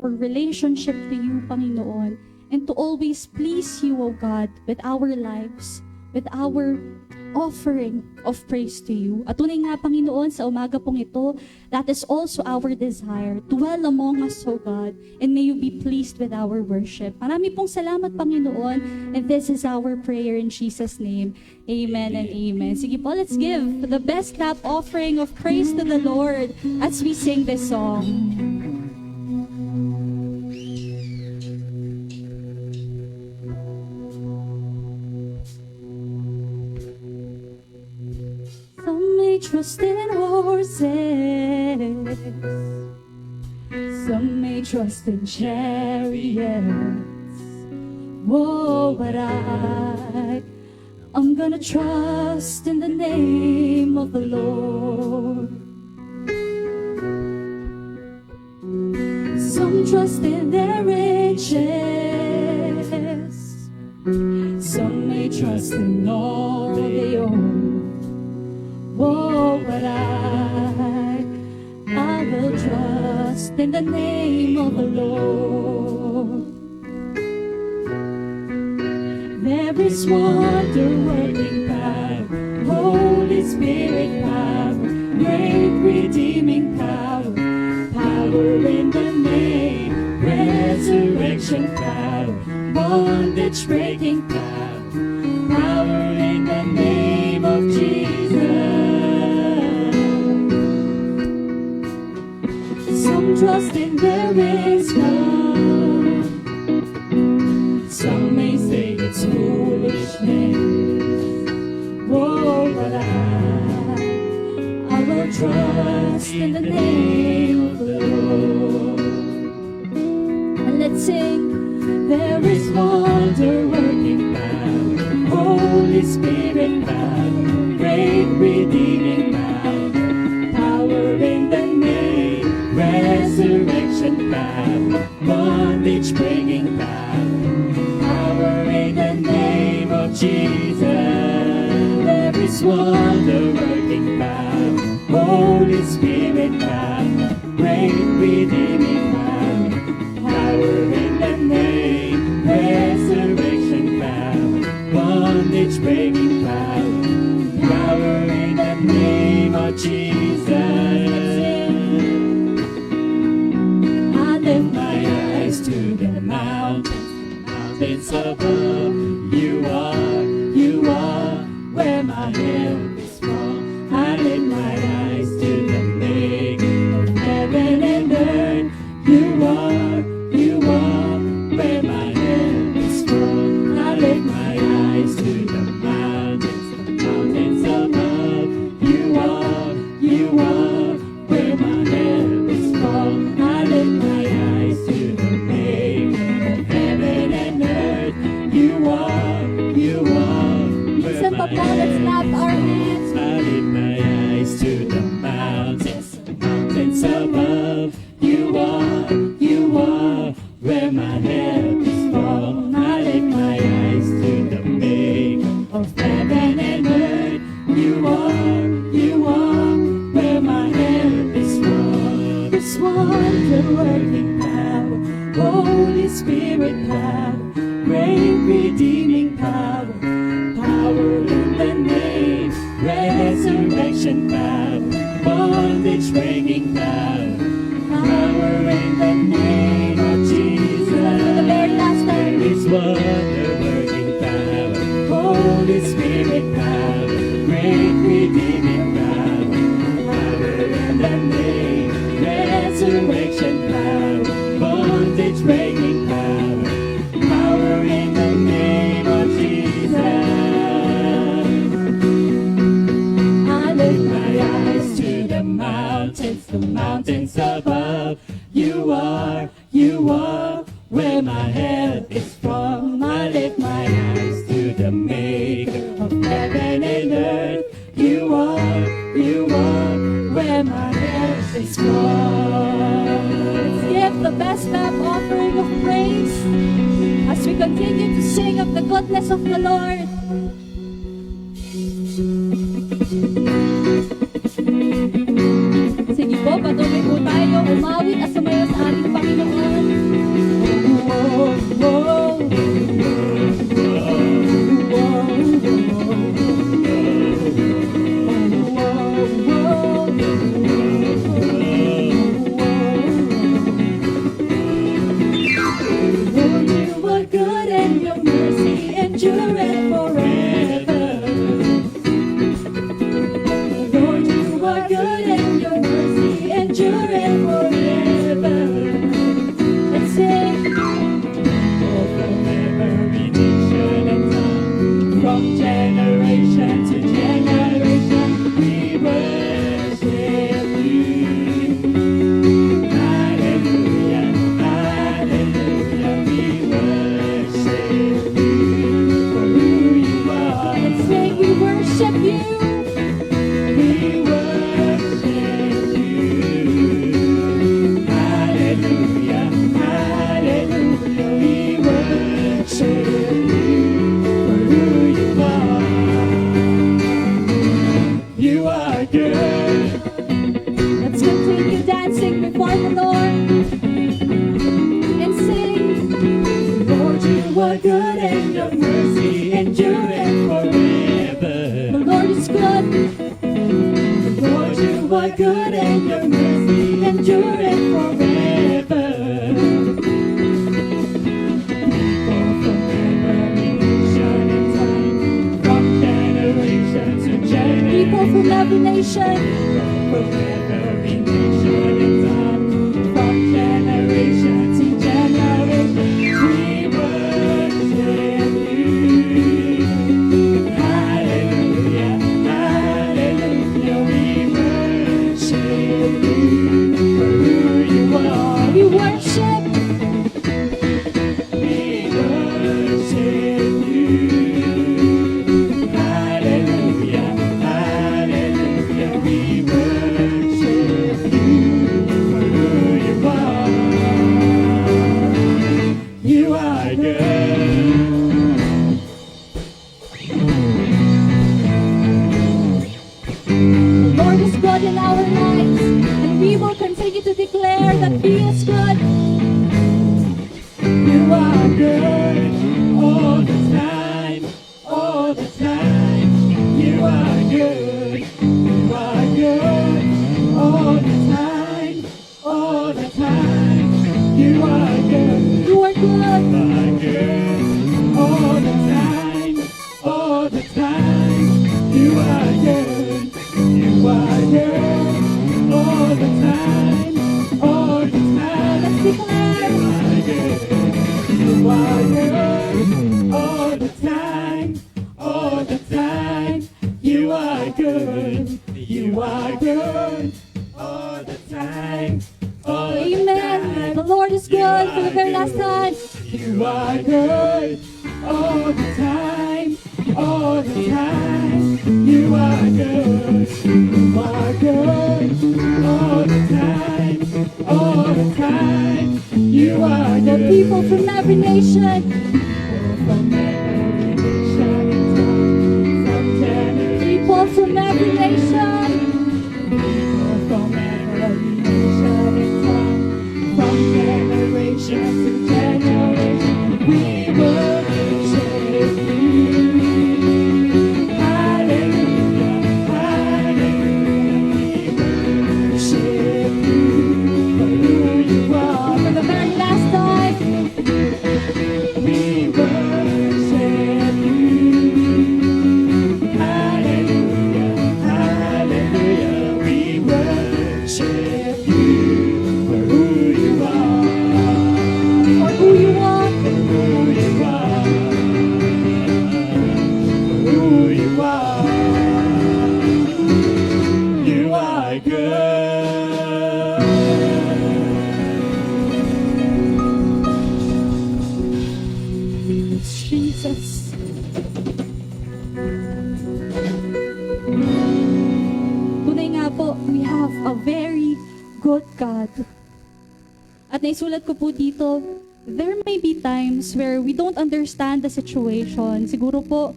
our relationship to you, Panginoon, and to always please you, O God, with our lives, with our offering of praise to you. At tunay nga, Panginoon, sa umaga pong ito, that is also our desire, to dwell among us, O God, and may you be pleased with our worship. Marami pong salamat, Panginoon, and this is our prayer in Jesus' name. Amen and amen. Sige po, let's give the best clap offering of praise to the Lord as we sing this song. Trust in horses, some may trust in chariots. Whoa, but I'm gonna trust in the name of the Lord. Some trust in their riches, some may trust in all they own. Oh, but I will trust in the name of the Lord. There is wonder-working power, Holy Spirit power, great redeeming power, power in the name, resurrection power, bondage-breaking power, power in the name of Jesus. Some trust in their wisdom, some may say it's foolishness. Whoa, but I will trust in the name of the Lord. And let's sing. There is wonder-working power, Holy Spirit power, great redeeming power, power in the name, resurrection power, bondage-breaking power, power in the name of Jesus. There is wonder-working power, Holy Spirit power, great redeeming power, power in the name, resurrection power, bondage-breaking power, power in the name of Jesus. I lift my eyes to the mountains above. You are where my help is from. I lift my eyes to the maker of heaven and earth. You are where my help is from. I lift my eyes to the mountains above. You are where my help is from. I lift my eyes to the maker of heaven and earth. You are Minsan pa po, let's clap our hands. I lift my eyes to the mountains above. You are where my help is from. I lift my eyes to the maker of heaven and earth. You are where my help is from. This wonder-working power, Holy Spirit power, great redeeming power, power in the name, resurrection power, bondage-breaking power, power in the name of Jesus. The very last time. There is wonder-working power, Holy Spirit power, great redeeming power, power in the name, resurrection power, bondage-breaking power, power in the name of Jesus. I lift my eyes to the mountains above. You are where my help is from. I lift my eyes to the maker of heaven and earth. You are where my help is from. Let's give the best clap offering of praise as we continue to sing of the goodness of the Lord. Sige po, patuloy po tayo umawit at sumayo sa ating Panginoon. worship. We worship you. Hallelujah, hallelujah. We worship you for who you are. You are good. The Lord is good in our lives, and we will continue to declare that He is good. You are good all the time, all the time. You are good. You are good all the time, all the time. You are good. You are good. You are good all the time, all the time. You are good. You are good all the time, all the time. Let's declare. You are good all the time, all the time. You are good. You are good all the time, all the Amen. time. The Lord is good for the very last time. You are good all the time, all the time. You are good. You are good all the time, all the time. You are The good. people from every nation, From every nation and tongue, from generation people from every nation, from every nation and tongue, from generation to generation, we worship you. Hallelujah, hallelujah, we worship you for who you are. for the very last time. We worship you. Hallelujah, hallelujah. We worship you for who you are. For who you are. For who you are. For who you are. You are good. Jesus. Tunay nga po, we have a very good God. At naisulat ko po dito, there may be times where we don't understand the situation. Siguro po,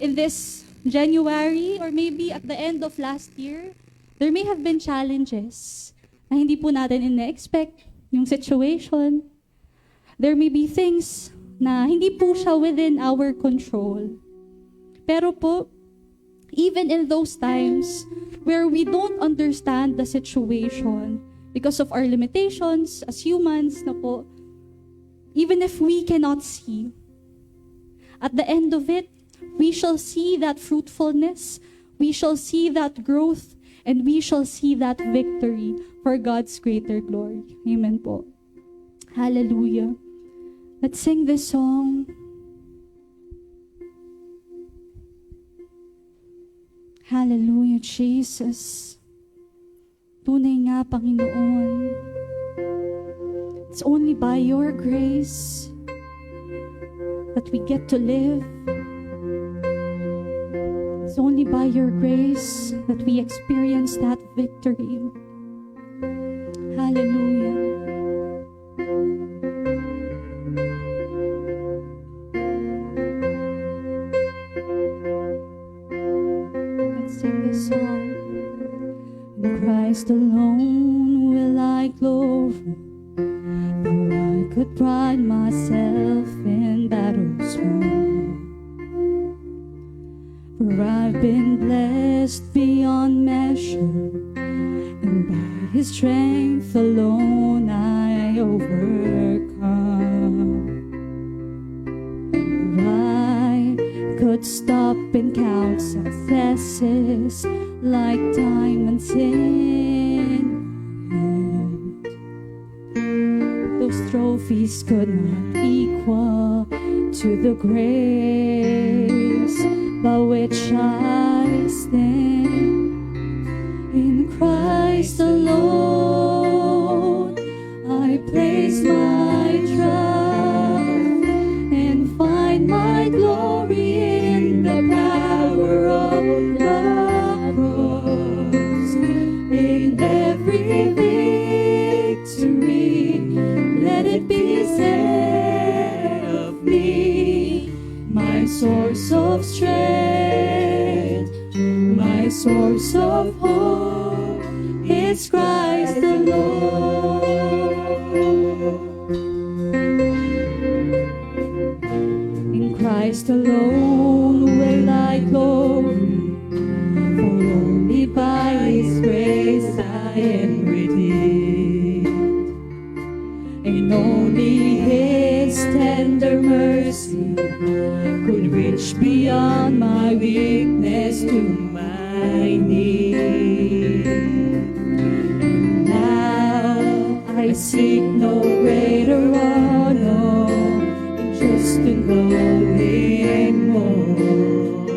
in this January or maybe at the end of last year, there may have been challenges na hindi po natin ina-expect yung situation. There may be things na hindi po siya within our control. Pero po, even in those times where we don't understand the situation because of our limitations as humans na po, even if we cannot see, at the end of it, we shall see that fruitfulness, we shall see that growth, and we shall see that victory for God's greater glory. Amen po. Hallelujah. Let's sing this song. Hallelujah, Jesus. Tunay nga, Panginoon. It's only by your grace that we get to live. It's only by your grace that we experience that victory. Hallelujah. Let's sing this song. In Christ alone will I glory, though I could pride myself in battles won. For I've been blessed beyond measure, and by His strength alone I overcome. If I could stop and count successes like diamonds in hand, those trophies could not equal to the grace by which I stand. In Christ alone I place my trust and find my glory in the power of the cross. In every victory, let it be said of me, my source of strength, my source of hope is Christ the Lord. In Christ alone will I glory, for only by His grace I am redeemed, and only His tender mercy could reach beyond my weakness to my need. Now I seek no greater honor than just to know Him more,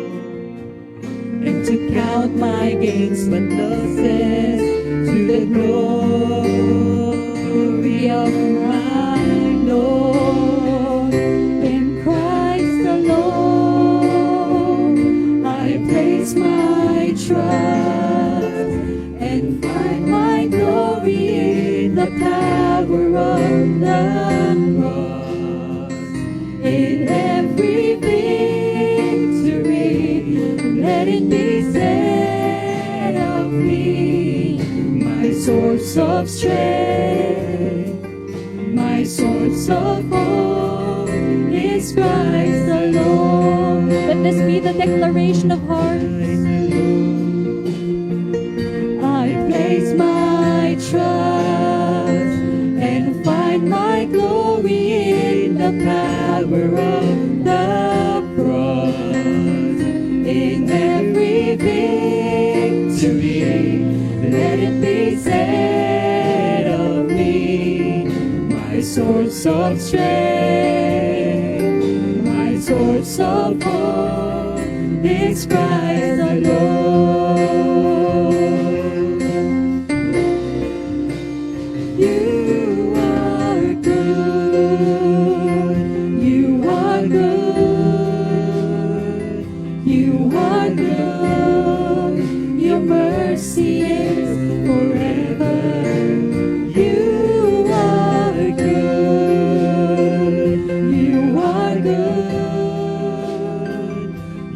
and to count my gains but losses to the glory of my Lord. In Christ alone I place my trust and find my glory in the power of the cross. In every victory, let it be said of me, my source of strength, my source of hope is Christ alone. Let this be the declaration of hearts. I place my trust and find my glory in the power of the cross. In every victory, let it be said of me, my source of strength, my source of hope is Christ alone. You are good, you are good, you are good, your mercy is forever. You are good, you are good,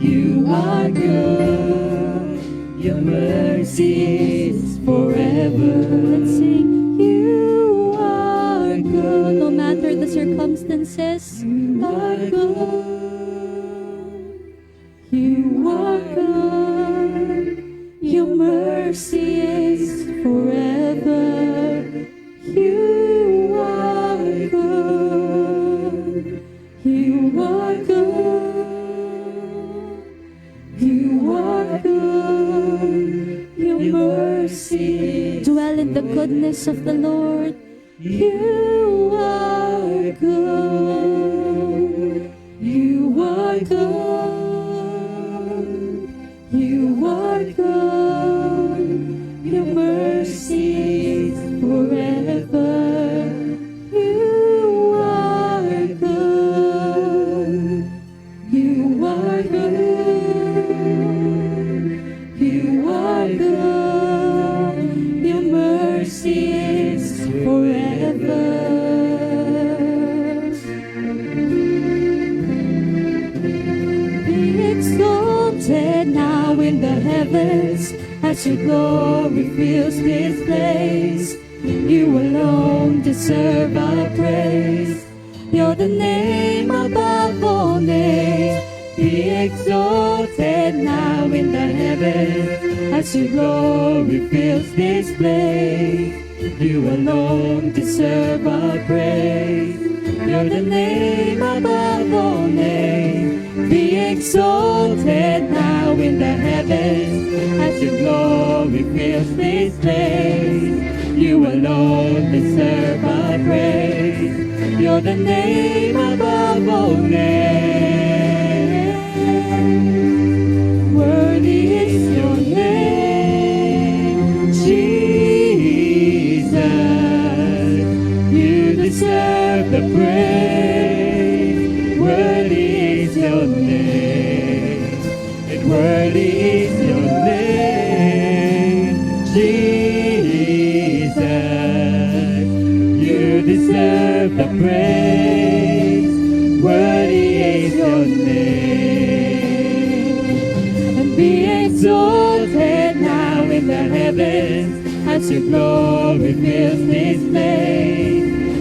you are good, your mercy is forever. Let's sing. You are good, no matter the circumstances. You are good, you are good, your mercy is forever. You are good, you are good, you are good, your mercy. Dwell in the goodness of the Lord. You are good, you are good, you are good, your mercy is forever. You are good, you are good, you are good, your mercy is forever. Be exalted now in the heavens as your glory fills this place. You alone deserve our praise. You're the name above all names. Be exalted now in the heavens as your glory fills this place. You alone deserve our praise. You're the name above all names. Be exalted now in the heavens as your glory fills this place. You alone deserve our praise. You're the name above all names. Worthy is your name, Jesus. You deserve the praise. Worthy is your name, and worthy is your name, Jesus. You deserve the praise. Worthy is your name. And be exalted now in the heavens as your glory fills this place.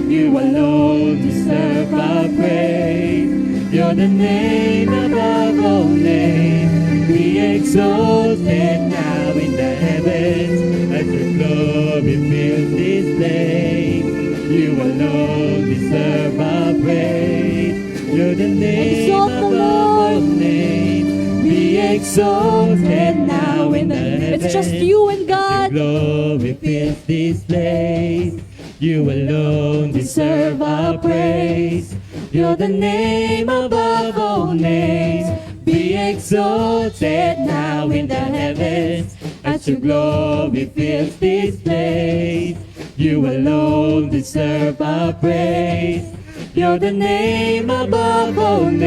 You alone deserve our praise. You're the name above all names. Be exalted now in the heavens as your glory fills this place. You alone deserve our praise. You're the name above all names. Be exalted now in the heavens. It's just you and God. Glory fills this place. You alone deserve our praise. You're the name above all names. Be exalted now in the heavens as your glory fills this place. You alone deserve our praise. You're the name above all names.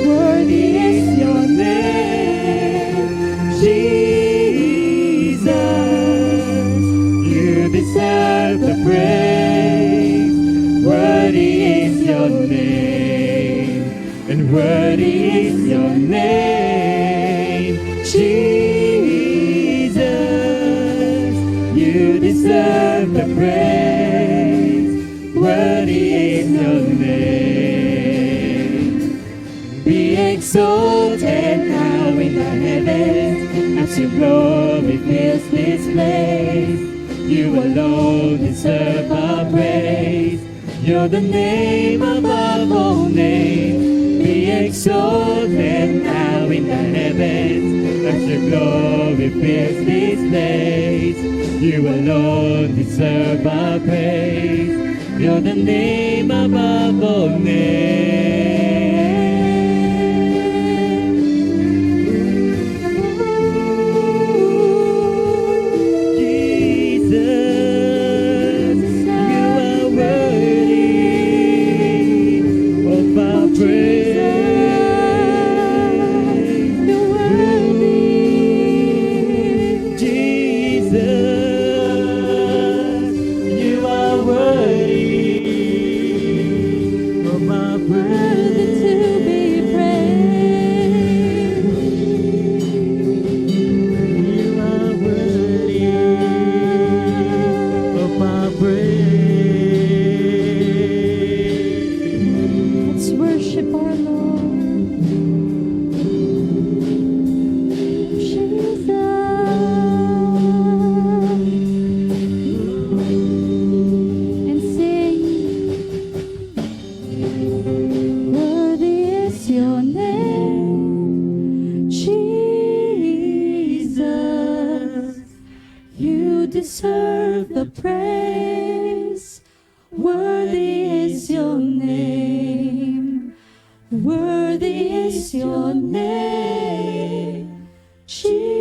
Worthy is your name, Jesus. You deserve the praise. Worthy is your name, and worthy is your name, Jesus. You deserve the praise. Worthy is your name. Be exalted now in the heavens as your glory fills this place. You alone deserve our praise. You're the name above all names. Be exalted now in the heavens as your glory fills this place. You alone deserve our praise. You're the name above all names. Deserve the praise. Worthy is your name. Worthy is your name, Jesus.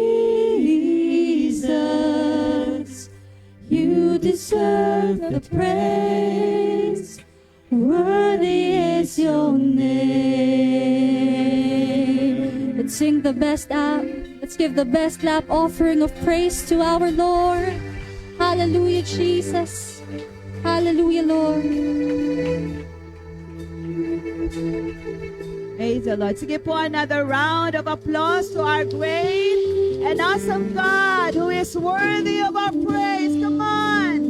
You deserve the praise. Worthy is your name. Let's sing the best let's give the best clap offering of praise to our Lord. Hallelujah, Jesus. Hallelujah, Lord. Praise the Lord. Sige po, another round of applause to our great and awesome God who is worthy of our praise. Come on.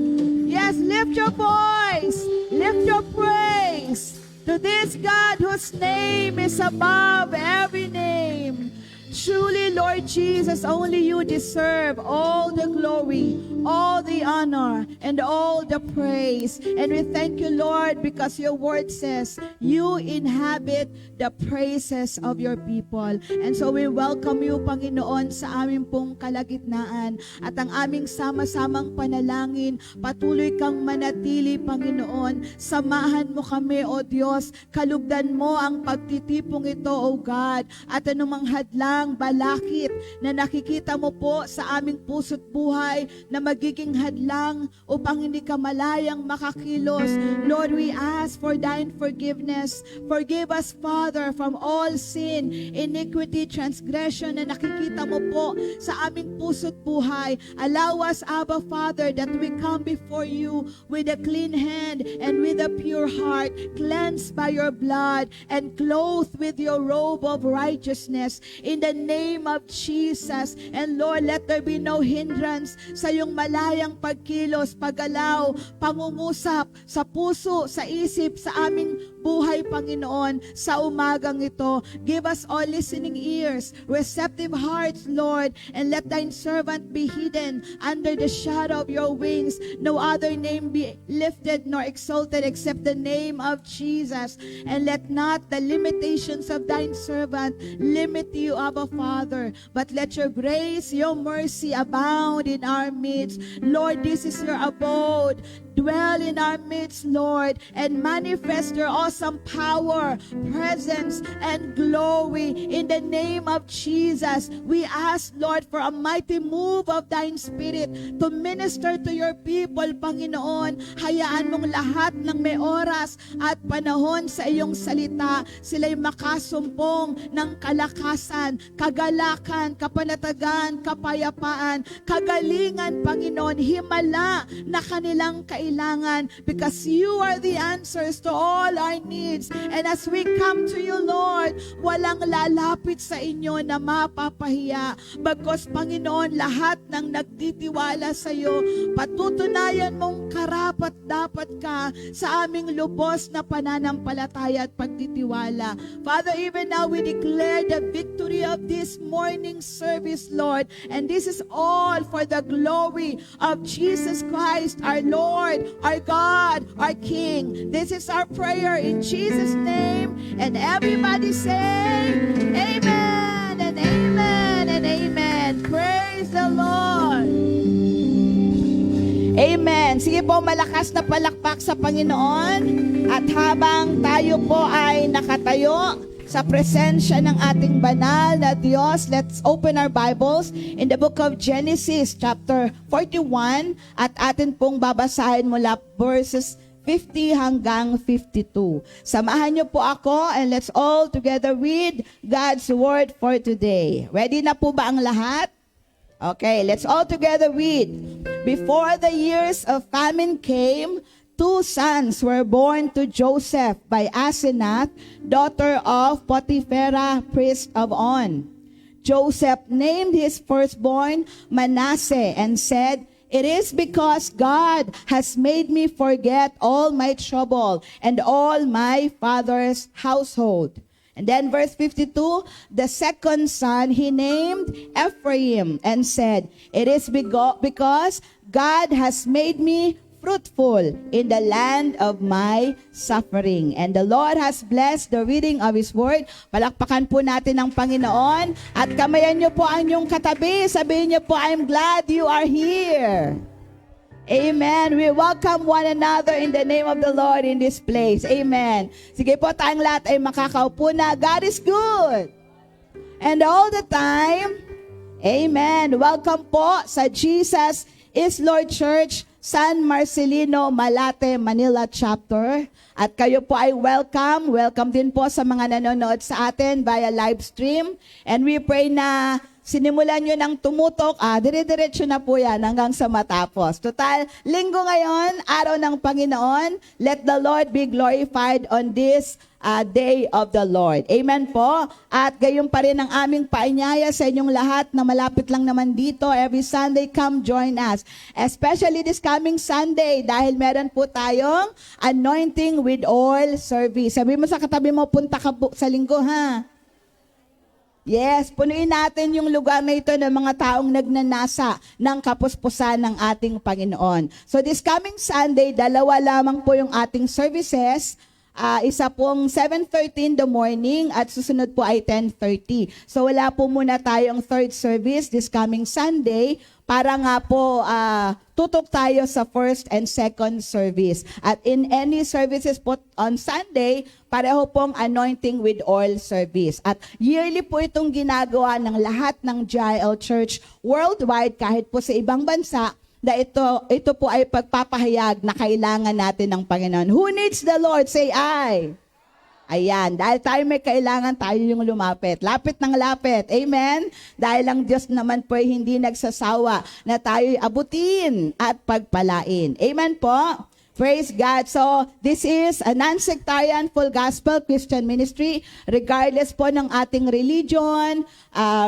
Yes, lift your voice. Lift your praise to this God whose name is above every name. Truly, Lord Jesus, only you deserve all the glory, all the honor, and all the praise. And we thank you, Lord, because your word says you inhabit the praises of your people. And so we welcome you, Panginoon, sa aming pong kalagitnaan. At ang aming sama-samang panalangin, patuloy kang manatili, Panginoon. Samahan mo kami, O Diyos. Kalugdan mo ang pagtitipong ito, O God. At anumang hadlang walang balakid na nakikita mo po sa aming puso't buhay na magiging hadlang upang hindi ka malayang makakilos. Lord, we ask for thine forgiveness. Forgive us, Father, from all sin, iniquity, transgression na nakikita mo po sa aming puso't buhay. Allow us, Abba Father, that we come before you with a clean hand and with a pure heart, cleansed by your blood and clothed with your robe of righteousness in the name of Jesus. And Lord, let there be no hindrance sa iyong malayang pagkilos, paggalaw, pangungusap sa puso, sa isip, sa aming buhay, Panginoon, sa umagang ito. Give us all listening ears, receptive hearts, Lord, and let thine servant be hidden under the shadow of your wings. No other name be lifted nor exalted except the name of Jesus. And let not the limitations of thine servant limit you, Abba Father, but let your grace, your mercy abound in our midst. Lord, this is your abode. Dwell in our midst, Lord, and manifest your awesome power, presence, and glory in the name of Jesus. We ask, Lord, for a mighty move of thine Spirit to minister to your people, Panginoon. Hayaan mong lahat ng may oras at panahon sa iyong salita, sila'y makasumpong ng kalakasan, kagalakan, kapanatagan, kapayapaan, kagalingan, Panginoon, himala na kanilang kailangan, because you are the answers to all our needs. And as we come to you, Lord, walang lalapit sa inyo na mapapahiya. Bagkus, Panginoon, lahat ng nagtitiwala sa iyo, patutunayan mong karapat dapat ka sa aming lubos na pananampalataya at pagtitiwala. Father, even now we declare the victory of this morning service, Lord, and this is all for the glory of Jesus Christ, our Lord, our God, our King. This is our prayer in Jesus' name. And everybody say, Amen and Amen and Amen. Praise the Lord. Amen. Sige po, malakas na palakpak sa Panginoon. At habang tayo po ay nakatayo sa presensya ng ating banal na Diyos, let's open our Bibles in the book of Genesis chapter 41 at atin pong babasahin mula verses 50 hanggang 52. Samahan niyo po ako and let's all together read God's word for today. Ready na po ba ang lahat? Okay, let's all together read. Before the years of famine came, 2 sons were born to Joseph by Asenath, daughter of Potiphera, priest of On. Joseph named his firstborn Manasseh and said, "It is because God has made me forget all my trouble and all my father's household." And then verse 52, the second son he named Ephraim and said, "It is because God has made me fruitful in the land of my suffering." And the Lord has blessed the reading of His word. Palakpakan po natin ang Panginoon at kamayan niyo po ang inyong katabi. Sabihin niyo po, "I'm glad you are here." Amen. We welcome one another in the name of the Lord in this place. Amen. Sige po, tayong lahat ay makakaupo na. God is good. And all the time, amen. Welcome po sa Jesus is Lord Church, San Marcelino, Malate, Manila Chapter. At kayo po ay welcome. Welcome din po sa mga nanonood sa atin via live stream. And we pray na sinimulan nyo ng tumutok, dire-diretso na po yan hanggang sa matapos. Total, linggo ngayon, araw ng Panginoon. Let the Lord be glorified on this day of the Lord. Amen po. At gayon pa rin ang aming paanyaya sa inyong lahat na malapit lang naman dito. Every Sunday, come join us. Especially this coming Sunday dahil meron po tayong anointing with oil service. Sabi mo sa katabi mo, punta ka sa linggo ha. Yes, punuin natin yung lugar na ito ng mga taong nagnanasa ng kapuspusan ng ating Panginoon. So this coming Sunday, 2 lamang po yung ating services. Isa pong 7:30 in the morning at susunod po ay 10:30. So wala po muna tayong third service this coming Sunday para nga po tutok tayo sa first and second service. At in any services po on Sunday, pareho pong anointing with oil service. At yearly po itong ginagawa ng lahat ng GIL Church worldwide kahit po sa ibang bansa na ito po ay pagpapahayag na kailangan natin ng Panginoon. Who needs the Lord? Say I. Ayan, dahil tayo may kailangan, tayo yung lumapit. Lapit ng lapit. Amen? Dahil ang Diyos naman po ay hindi nagsasawa na tayo'y abutin at pagpalain. Amen po? Praise God. So, this is a non-sectarian full gospel Christian ministry regardless po ng ating religion,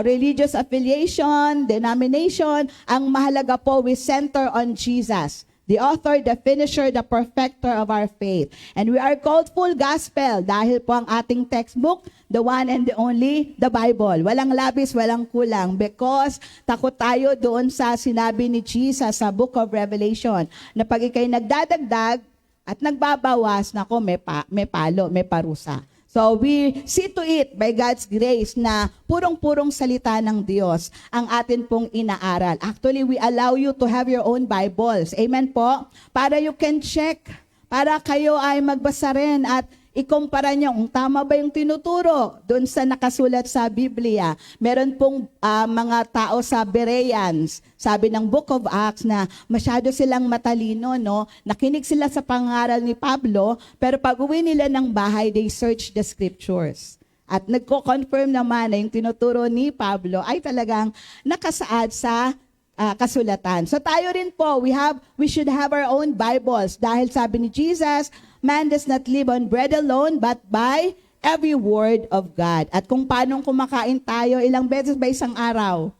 religious affiliation, denomination. Ang mahalaga po, we center on Jesus, the author, the finisher, the perfecter of our faith. And we are called full gospel dahil po ang ating textbook, the one and the only, the Bible. Walang labis, walang kulang because takot tayo doon sa sinabi ni Jesus sa Book of Revelation na pag ikay nagdadagdag at nagbabawas, nako may palo, may parusa. So we see to it by God's grace na purong-purong salita ng Diyos ang atin pong inaaral. Actually, we allow you to have your own Bibles. Amen po? Para you can check, para kayo ay magbasa rin at ikumpara niyo kung tama ba yung tinuturo doon sa nakasulat sa Biblia. Meron pong mga tao sa Bereans, sabi ng Book of Acts na masyado silang matalino, no? Nakinig sila sa pangaral ni Pablo, pero pag uwi nila ng bahay, they search the scriptures. At nagko-confirm naman na yung tinuturo ni Pablo ay talagang nakasaad sa kasulatan. So tayo rin po, we should have our own Bibles dahil sabi ni Jesus, man does not live on bread alone but by every word of God. At kung paano kumakain tayo, ilang beses ba isang araw?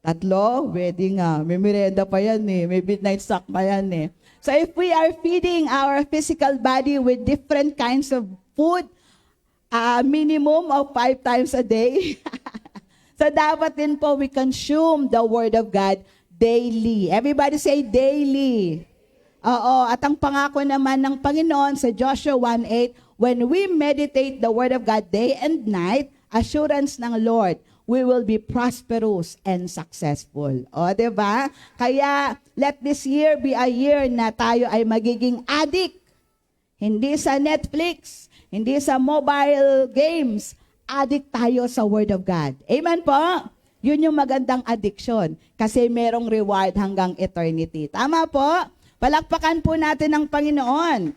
3? Pwede nga. May merienda pa yan eh. May midnight snack pa yan eh. So if we are feeding our physical body with different kinds of food, minimum of 5 times a day, so dapat din po we consume the Word of God daily. Everybody say daily. Oo, at ang pangako naman ng Panginoon sa Joshua 1:8, when we meditate the Word of God day and night, assurance ng Lord, we will be prosperous and successful. O, diba? Kaya, let this year be a year na tayo ay magiging addict. Hindi sa Netflix, hindi sa mobile games, addict tayo sa Word of God. Amen po? Yun yung magandang addiction kasi merong reward hanggang eternity. Tama po? Palakpakan po natin ang Panginoon.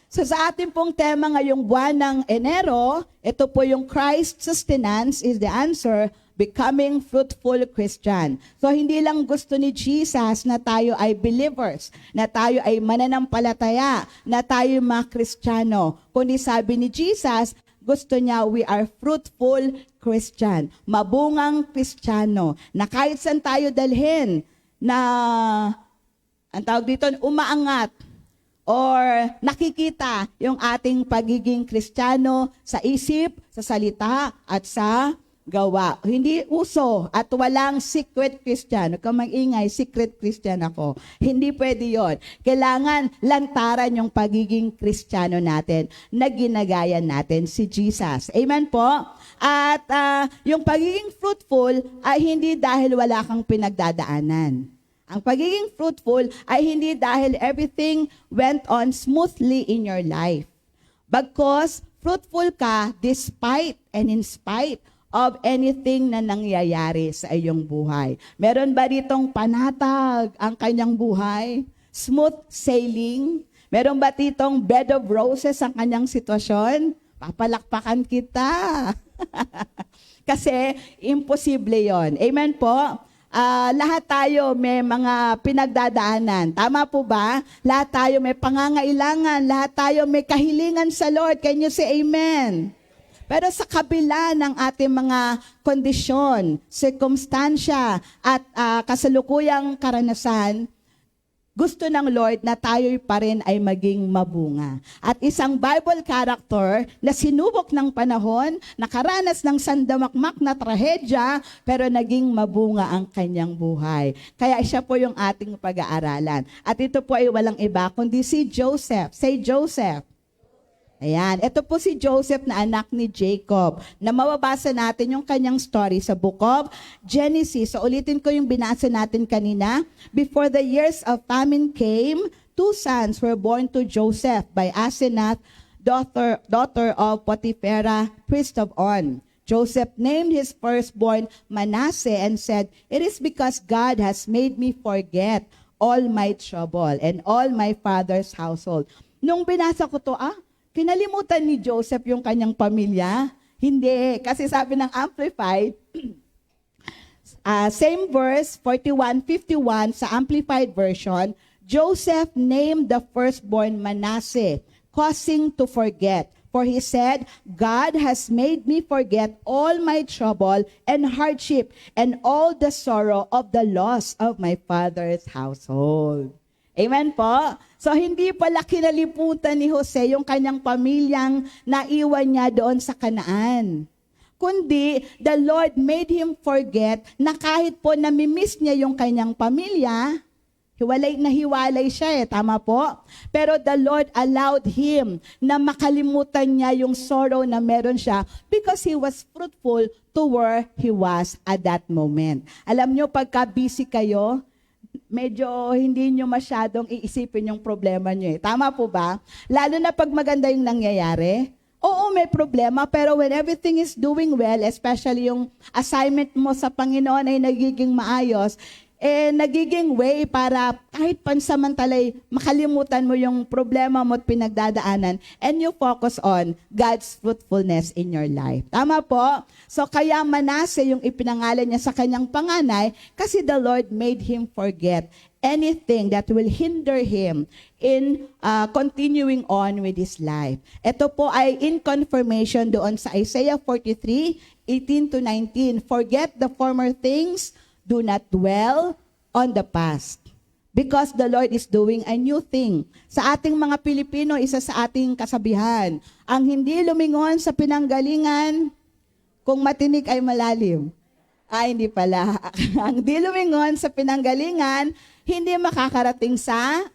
So sa ating pong tema ngayong buwan ng Enero, ito po yung Christ sustenance is the answer, becoming fruitful Christian. So hindi lang gusto ni Jesus na tayo ay believers, na tayo ay mananampalataya, na tayo mga Kristiyano. Kundi sabi ni Jesus, gusto niya we are fruitful Christian, mabungang Kristiyano, na kahit saan tayo dalhin, na ang tawag dito, umaangat or nakikita yung ating pagiging Kristiyano sa isip, sa salita, at sa gawa. Hindi uso at walang secret Christian. Huwag kang mag-ingay, secret Christian ako. Hindi pwede yon. Kailangan lantaran yung pagiging Kristiyano natin na ginagaya natin si Jesus. Amen po? At yung pagiging fruitful ay hindi dahil wala kang pinagdadaanan. Ang pagiging fruitful ay hindi dahil everything went on smoothly in your life. Bagkus, fruitful ka despite and in spite of anything na nangyayari sa iyong buhay. Meron ba ditong panatag ang kanyang buhay? Smooth sailing? Meron ba ditong bed of roses ang kanyang sitwasyon? Papalakpakan kita. Kasi imposible yon. Amen po? Lahat tayo may mga pinagdadaanan. Tama po ba? Lahat tayo may pangangailangan. Lahat tayo may kahilingan sa Lord. Can you say amen? Pero sa kabila ng ating mga kondisyon, sirkumstansya at kasalukuyang karanasan, gusto ng Lord na tayo pa rin ay maging mabunga. At isang Bible character na sinubok ng panahon, nakaranas ng sandamakmak na trahedya, pero naging mabunga ang kanyang buhay. Kaya siya po yung ating pag-aaralan. At ito po ay walang iba, kundi si Joseph. Say Joseph. Ayan, ito po si Joseph na anak ni Jacob, na mababasa natin yung kanyang story sa book of Genesis. So ulitin ko yung binasa natin kanina. Before the years of famine came, 2 sons were born to Joseph by Asenath, daughter of Potipherah, priest of On. Joseph named his firstborn Manasseh and said, "It is because God has made me forget all my trouble and all my father's household." Nung binasa ko to, kinalimutan ni Joseph yung kanyang pamilya? Hindi. Kasi sabi ng Amplified, same verse, 41:51 sa Amplified Version, Joseph named the firstborn Manasseh, causing to forget. For he said, "God has made me forget all my trouble and hardship and all the sorrow of the loss of my father's household." Amen po? So hindi pala kinalimutan ni Jose yung kanyang pamilyang naiwan niya doon sa Kanaan. Kundi, the Lord made him forget na kahit po namimiss niya yung kanyang pamilya, hiwalay siya tama po? Pero the Lord allowed him na makalimutan niya yung sorrow na meron siya because he was fruitful to where he was at that moment. Alam nyo, pagka busy kayo, medyo hindi nyo masyadong iisipin yung problema nyo Tama po ba? Lalo na pag maganda yung nangyayari. Oo, may problema, pero when everything is doing well, especially yung assignment mo sa Panginoon ay nagiging maayos, nagiging way para kahit pansamantalay makalimutan mo yung problema mo at pinagdadaanan and you focus on God's fruitfulness in your life. Tama po? So kaya Manasseh yung ipinangalan niya sa kanyang panganay kasi the Lord made him forget anything that will hinder him in continuing on with his life. Ito po ay in confirmation doon sa Isaiah 43:18-19. Forget the former things, do not dwell on the past. Because the Lord is doing a new thing. Sa ating mga Pilipino, isa sa ating kasabihan, ang hindi lumingon sa pinanggalingan, kung matinik ay malalim. Hindi pala. Ang di lumingon sa pinanggalingan, hindi makakarating sa,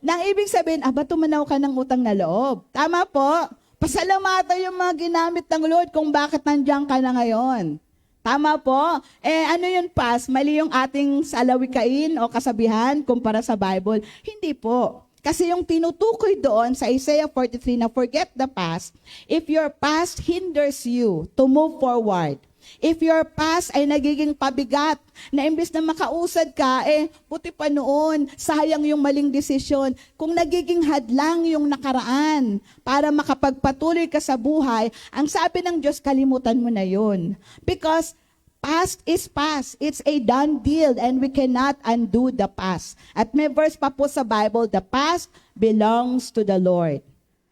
nang ibig sabihin, ba't tumanaw ka ng utang na loob? Tama po. Pasalamatan yung mga ginamit ng Lord kung bakit nandiyan ka na ngayon. Tama po? Ano yun, Pas? Mali yung ating salawikain o kasabihan kumpara sa Bible? Hindi po. Kasi yung tinutukoy doon sa Isaiah 43 na forget the past, if your past hinders you to move forward, if your past ay nagiging pabigat, na imbes na makausad ka, buti pa noon, sayang yung maling desisyon. Kung nagiging hadlang yung nakaraan para makapagpatuloy ka sa buhay, ang sabi ng Diyos, kalimutan mo na yun. Because past is past. It's a done deal and we cannot undo the past. At may verse pa po sa Bible, the past belongs to the Lord.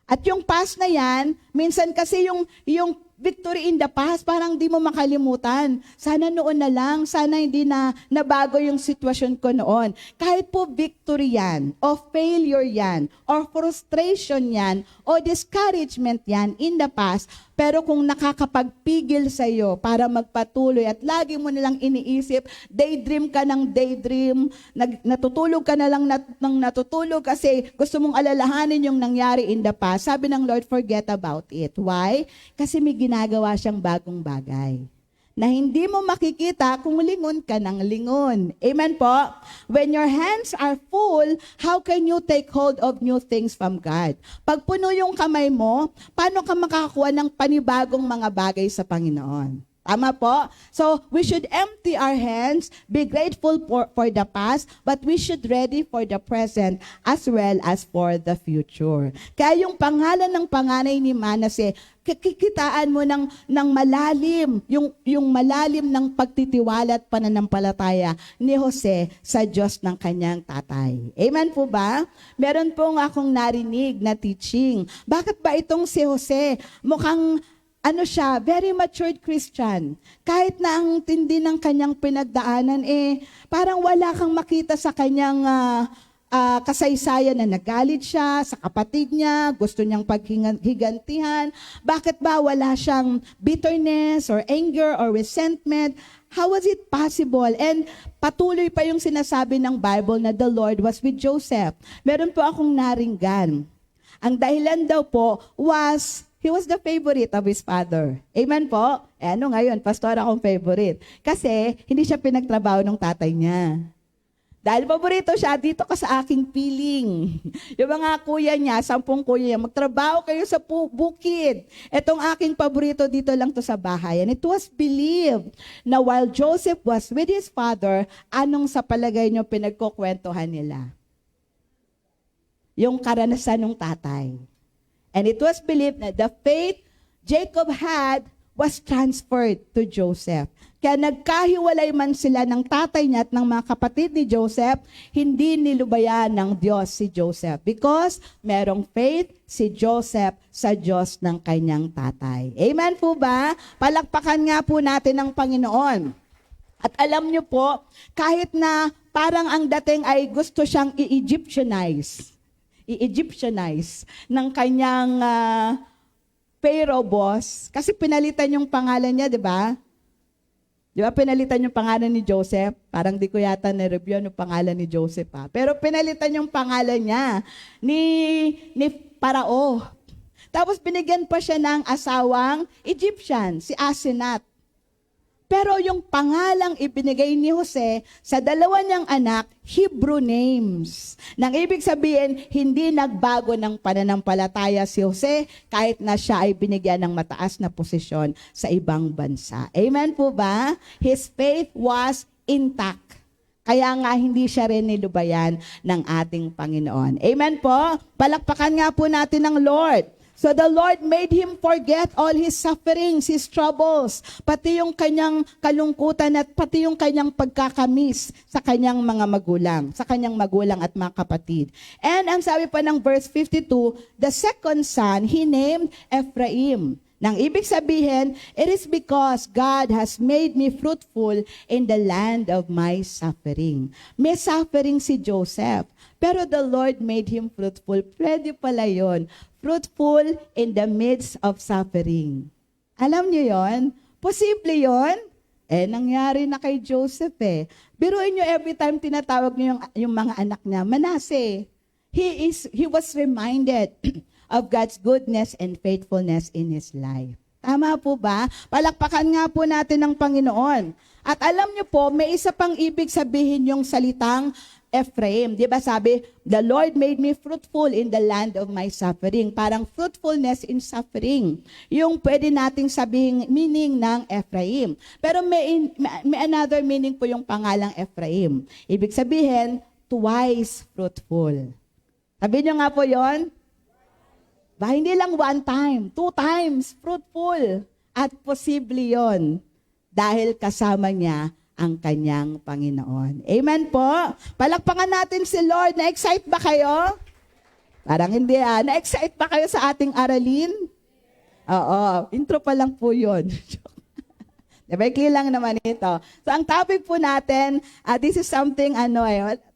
At yung past na yan, minsan kasi yung victory in the past, parang di mo makalimutan. Sana noon na lang, sana hindi na nabago yung sitwasyon ko noon. Kahit po victory yan, o failure yan, or frustration yan, o discouragement yan in the past, pero kung nakakapagpigil sa'yo para magpatuloy at lagi mo nalang iniisip, daydream ka ng daydream, natutulog ka na lang ng natutulog kasi gusto mong alalahanin yung nangyari in the past. Sabi ng Lord, forget about it. Why? Kasi may ginagawa siyang bagong bagay na hindi mo makikita kung lingon ka ng lingon. Amen po? When your hands are full, how can you take hold of new things from God? Pag puno yung kamay mo, paano ka makakakuha ng panibagong mga bagay sa Panginoon? Tama po? So, we should empty our hands, be grateful for the past, but we should ready for the present as well as for the future. Kaya yung pangalan ng panganay ni Manasseh, kikitaan mo ng malalim, yung malalim ng pagtitiwala at pananampalataya ni Jose sa Diyos ng kanyang tatay. Amen po ba? Meron pong akong narinig na teaching. Bakit ba itong si Jose mukhang siya, very matured Christian. Kahit na ang tindi ng kanyang pinagdaanan, parang wala kang makita sa kanyang kasaysayan na nagalit siya sa kapatid niya, gusto niyang paghigantihan. Bakit ba wala siyang bitterness or anger or resentment? How was it possible? And patuloy pa yung sinasabi ng Bible na the Lord was with Joseph. Meron po akong naringgan. Ang dahilan daw po was, he was the favorite of his father. Amen po? Ano ngayon, pastor akong favorite. Kasi hindi siya pinagtrabaho ng tatay niya. Dahil paborito siya, dito ka sa aking piling. Yung mga kuya niya, 10 kuya niya, magtrabaho kayo sa bukid. Etong aking paborito, dito lang to sa bahay. And it was believed na while Joseph was with his father, anong sa palagay niyo pinagkukwentuhan nila? Yung karanasan ng tatay. And it was believed that the faith Jacob had was transferred to Joseph. Kaya nagkahiwalay man sila ng tatay niya at ng mga kapatid ni Joseph, hindi nilubayan ng Diyos si Joseph because merong faith si Joseph sa Diyos ng kanyang tatay. Amen po ba? Palakpakan nga po natin ang Panginoon. At alam niyo po, kahit na parang ang dating ay gusto siyang i-Egyptianize ng kanyang Pharaoh boss, kasi pinalitan yung pangalan niya, di ba? Di ba pinalitan yung pangalan ni Joseph? Parang di ko yata na-review yung pangalan ni Joseph. Ha? Pero pinalitan yung pangalan niya ni Parao. Tapos binigyan pa siya ng asawang Egyptian, si Asenat. Pero yung pangalang ibinigay ni Jose sa dalawa niyang anak, Hebrew names. Nang ibig sabihin, hindi nagbago ng pananampalataya si Jose kahit na siya ay binigyan ng mataas na posisyon sa ibang bansa. Amen po ba? His faith was intact. Kaya nga hindi siya rin nilubayan ng ating Panginoon. Amen po? Palakpakan nga po natin ang Lord. So the Lord made him forget all his sufferings, his troubles, pati yung kanyang kalungkutan at pati yung kanyang pagkakamis sa kanyang mga magulang, at mga kapatid. And ang sabi pa ng verse 52, the second son he named Ephraim. Nang ibig sabihin, it is because God has made me fruitful in the land of my suffering. May suffering si Joseph, pero the Lord made him fruitful. Pwede pala yun. Fruitful in the midst of suffering. Alam niyo yon? Posible yon? Nangyari na kay Joseph eh. Biruin niyo every time tinatawag niyo yung mga anak niya, Manase. He was reminded of God's goodness and faithfulness in his life. Tama po ba? Palakpakan nga po natin ang Panginoon. At alam niyo po, may isa pang ibig sabihin yung salitang Ephraim. Di ba sabi, the Lord made me fruitful in the land of my suffering. Parang fruitfulness in suffering. Yung pwede nating sabihin meaning ng Ephraim. Pero may another meaning po yung pangalang Ephraim. Ibig sabihin, twice fruitful. Sabi niyo nga po yon? Ba, hindi lang one time, 2 times fruitful. At posible yon dahil kasama niya ang kanyang Panginoon. Amen po? Palakpakan natin si Lord. Na-excite ba kayo? Parang hindi Na-excite ba kayo sa ating aralin? Oo. Intro pa lang po yun. Diba? Ikli lang naman ito. So ang topic po natin, this is something,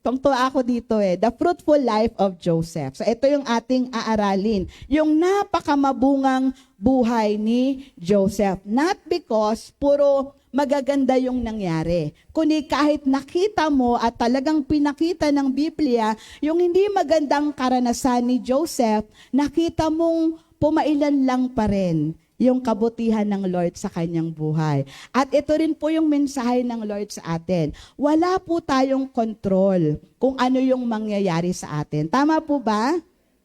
tungtuwa ako dito the fruitful life of Joseph. So ito yung ating aaralin. Yung napakamabungang buhay ni Joseph. Not because puro magaganda yung nangyari. Kundi kahit nakita mo at talagang pinakita ng Biblia, yung hindi magandang karanasan ni Joseph, nakita mong pumailan lang pa rin yung kabutihan ng Lord sa kanyang buhay. At ito rin po yung mensahe ng Lord sa atin. Wala po tayong control kung ano yung mangyayari sa atin. Tama po ba?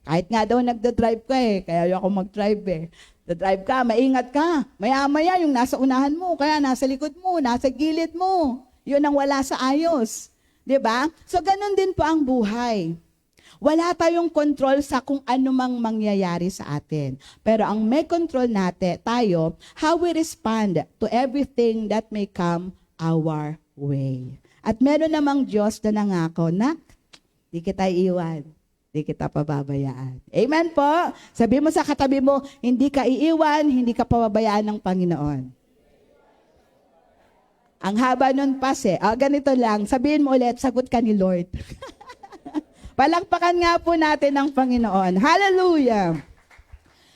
Kahit nga daw nagda-drive ka kaya ako mag-drive Da-drive ka, maingat ka. Maya-maya yung nasa unahan mo, kaya nasa likod mo, nasa gilid mo. Yun ang wala sa ayos. 'Di ba? So ganun din po ang buhay. Wala tayong control sa kung ano mang mangyayari sa atin. Pero ang may control tayo, how we respond to everything that may come our way. At meron namang Diyos na nangako na, di kita iiwan. Hindi kita pababayaan. Amen po? Sabi mo sa katabi mo, hindi ka iiwan, hindi ka pababayaan ng Panginoon. Ang haba nun ganito lang, sabihin mo ulit, sagot ka ni Lord. Palakpakan nga po natin ang Panginoon. Hallelujah!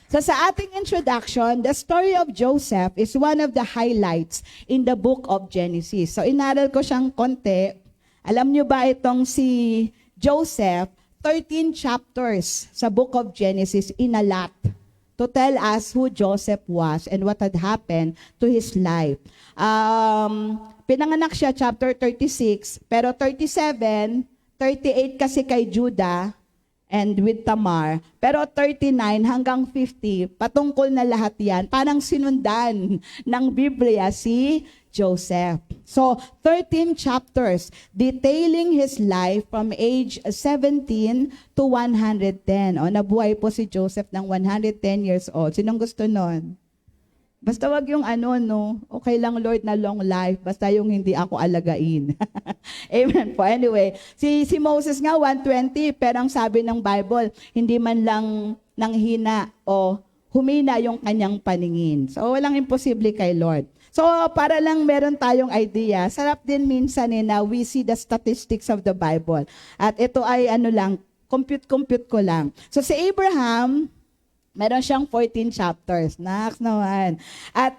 So sa ating introduction, the story of Joseph is one of the highlights in the book of Genesis. So inaral ko siyang konti. Alam niyo ba itong si Joseph, 13 chapters sa book of Genesis in a lot to tell us who Joseph was and what had happened to his life. Pinanganak siya chapter 36, pero 37, 38 kasi kay Judah and with Tamar. Pero 39 hanggang 50, patungkol na lahat yan. Parang sinundan ng Biblia si Joseph. So, 13 chapters detailing his life from age 17 to 110. O, nabuhay po si Joseph ng 110 years old. Sinong gusto nun? Basta wag yung okay lang Lord na long life, basta yung hindi ako alagain. Amen po. Anyway, si Moses nga 120, pero ang sabi ng Bible, hindi man lang nanghina o humina yung kanyang paningin. So walang imposible kay Lord. So para lang meron tayong idea, sarap din minsan na we see the statistics of the Bible. At ito ay compute ko lang. So si Abraham, meron siyang 14 chapters. Naks naman. At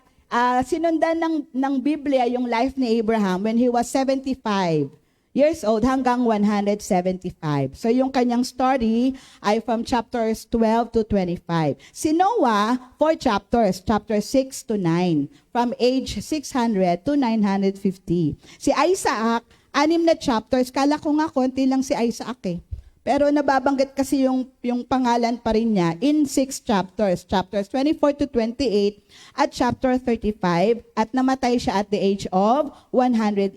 sinundan ng Biblia yung life ni Abraham when he was 75 years old hanggang 175. So yung kanyang story ay from chapters 12 to 25. Si Noah, 4 chapters, chapter 6 to 9, from age 600 to 950. Si Isaac, 6 na chapters. Kala ko nga konti lang si Isaac eh. Pero nababanggit kasi yung pangalan pa rin niya in 6 chapters, chapters 24 to 28 at chapter 35, at namatay siya at the age of 180.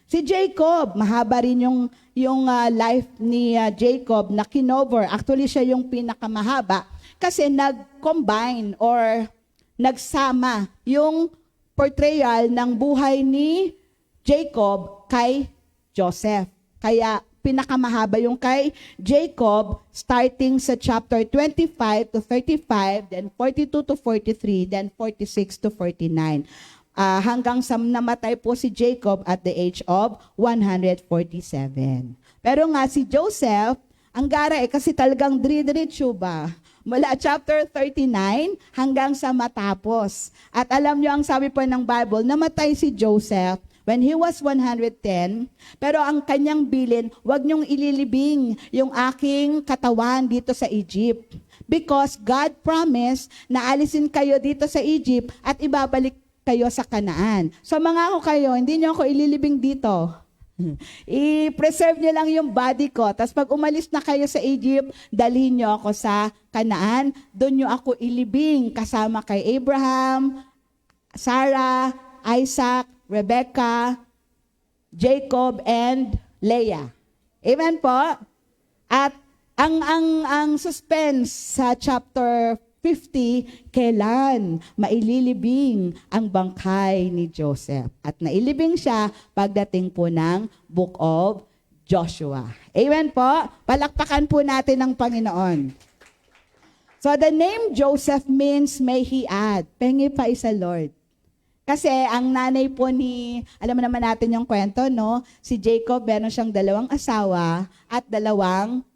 Si Jacob, mahaba rin yung life ni Jacob na kinover. Actually, siya yung pinakamahaba kasi nag-combine or nagsama yung portrayal ng buhay ni Jacob kay Joseph. Kaya pinakamahaba yung kay Jacob, starting sa chapter 25 to 35, then 42 to 43, then 46 to 49. Hanggang sa namatay po si Jacob at the age of 147. Pero nga si Joseph, ang gara kasi talagang dire-diretso ba? Mula chapter 39 hanggang sa matapos. At alam nyo ang sabi po ng Bible, namatay si Joseph when he was 110, pero ang kanyang bilin, wag niyong ililibing yung aking katawan dito sa Egypt. Because God promised na alisin kayo dito sa Egypt at ibabalik kayo sa Kanaan. So mangako kayo, hindi niyo ako ililibing dito. I-preserve niyo lang yung body ko. Tapos pag umalis na kayo sa Egypt, dalhin niyo ako sa Kanaan. Doon niyo ako ilibing kasama kay Abraham, Sarah, Isaac, Rebecca, Jacob, and Leah. Amen po? At ang suspense sa chapter 50, kailan maililibing ang bangkay ni Joseph. At nailibing siya pagdating po ng Book of Joshua. Amen po? Palakpakan po natin ang Panginoon. So the name Joseph means may he add. Pengi pa isa Lord. Kasi ang nanay po alam naman natin yung kwento, no? Si Jacob, meron siyang 2 asawa at 2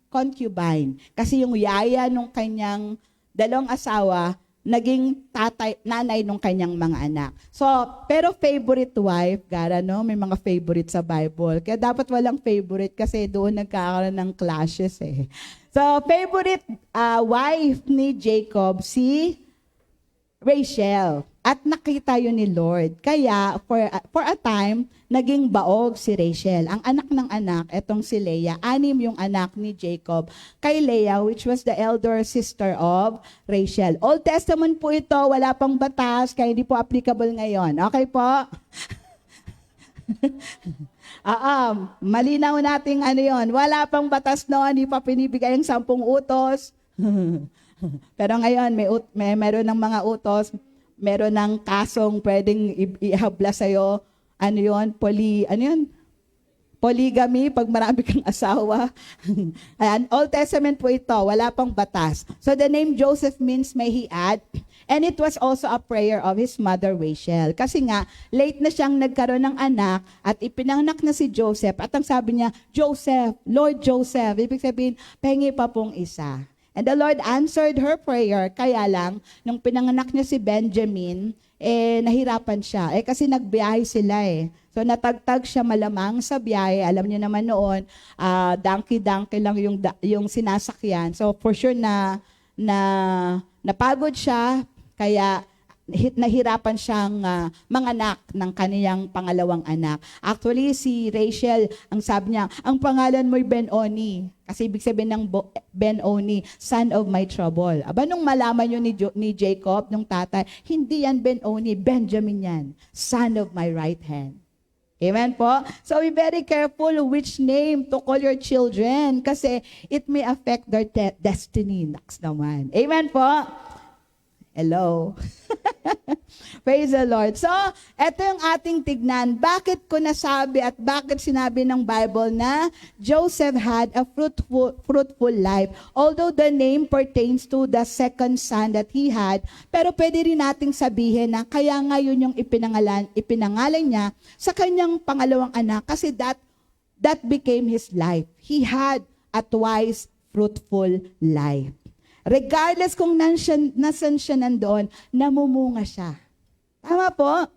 concubine. Kasi yung yaya nung kanyang 2 asawa, naging nanay nung kanyang mga anak. So, pero favorite wife, gara, no? May mga favorite sa Bible. Kaya dapat walang favorite kasi doon nagkakaroon ng clashes eh. So, favorite wife ni Jacob, si Rachel. At nakita yun ni Lord. Kaya, for a time, naging baog si Rachel. Ang anak ng anak, etong si Leah, 6 yung anak ni Jacob kay Leah, which was the elder sister of Rachel. Old Testament po ito, wala pang batas, kaya hindi po applicable ngayon. Okay po? Malinaw nating yon. Wala pang batas noon, hindi pa pinibigay ang 10 utos. Pero ngayon, meron ng mga utos, meron ng kasong pwedeng ihabla sa'yo. Polygamy, pag marami kang asawa. Ayan, Old Testament po ito, wala pang batas. So the name Joseph means may he add. And it was also a prayer of his mother Rachel. Kasi nga, late na siyang nagkaroon ng anak at ipinanganak na si Joseph. At ang sabi niya, Joseph, Lord Joseph. Ibig sabihin, pengi pa pong isa. And the Lord answered her prayer. Kaya lang, nung pinanganak niya si Benjamin, nahirapan siya. Kasi nagbiyahe sila So natagtag siya malamang sa biyahe. Alam niyo naman noon, donkey lang yung sinasakyan. So for sure na napagod siya, kaya nahirapan siyang manganak ng kaniyang pangalawang anak. Actually, si Rachel, ang sabi niya, ang pangalan mo'y Ben-Oni. Kasi ibig sabihin ng Ben-Oni, son of my trouble. Aba, nung malaman yun ni Jacob, nung tatay, hindi yan Ben-Oni, Benjamin yan, son of my right hand. Amen po? So be very careful which name to call your children kasi it may affect their destiny next naman. Amen po? Hello. Praise the Lord. So, ito yung ating tignan. Bakit ko nasabi at bakit sinabi ng Bible na Joseph had a fruitful life? Although the name pertains to the second son that he had, pero pwede rin nating sabihin na kaya ngayon yung ipinangalan niya sa kanyang pangalawang anak kasi that became his life. He had a twice fruitful life. Regardless kung nasan siya nandoon, namumunga siya. Tama po?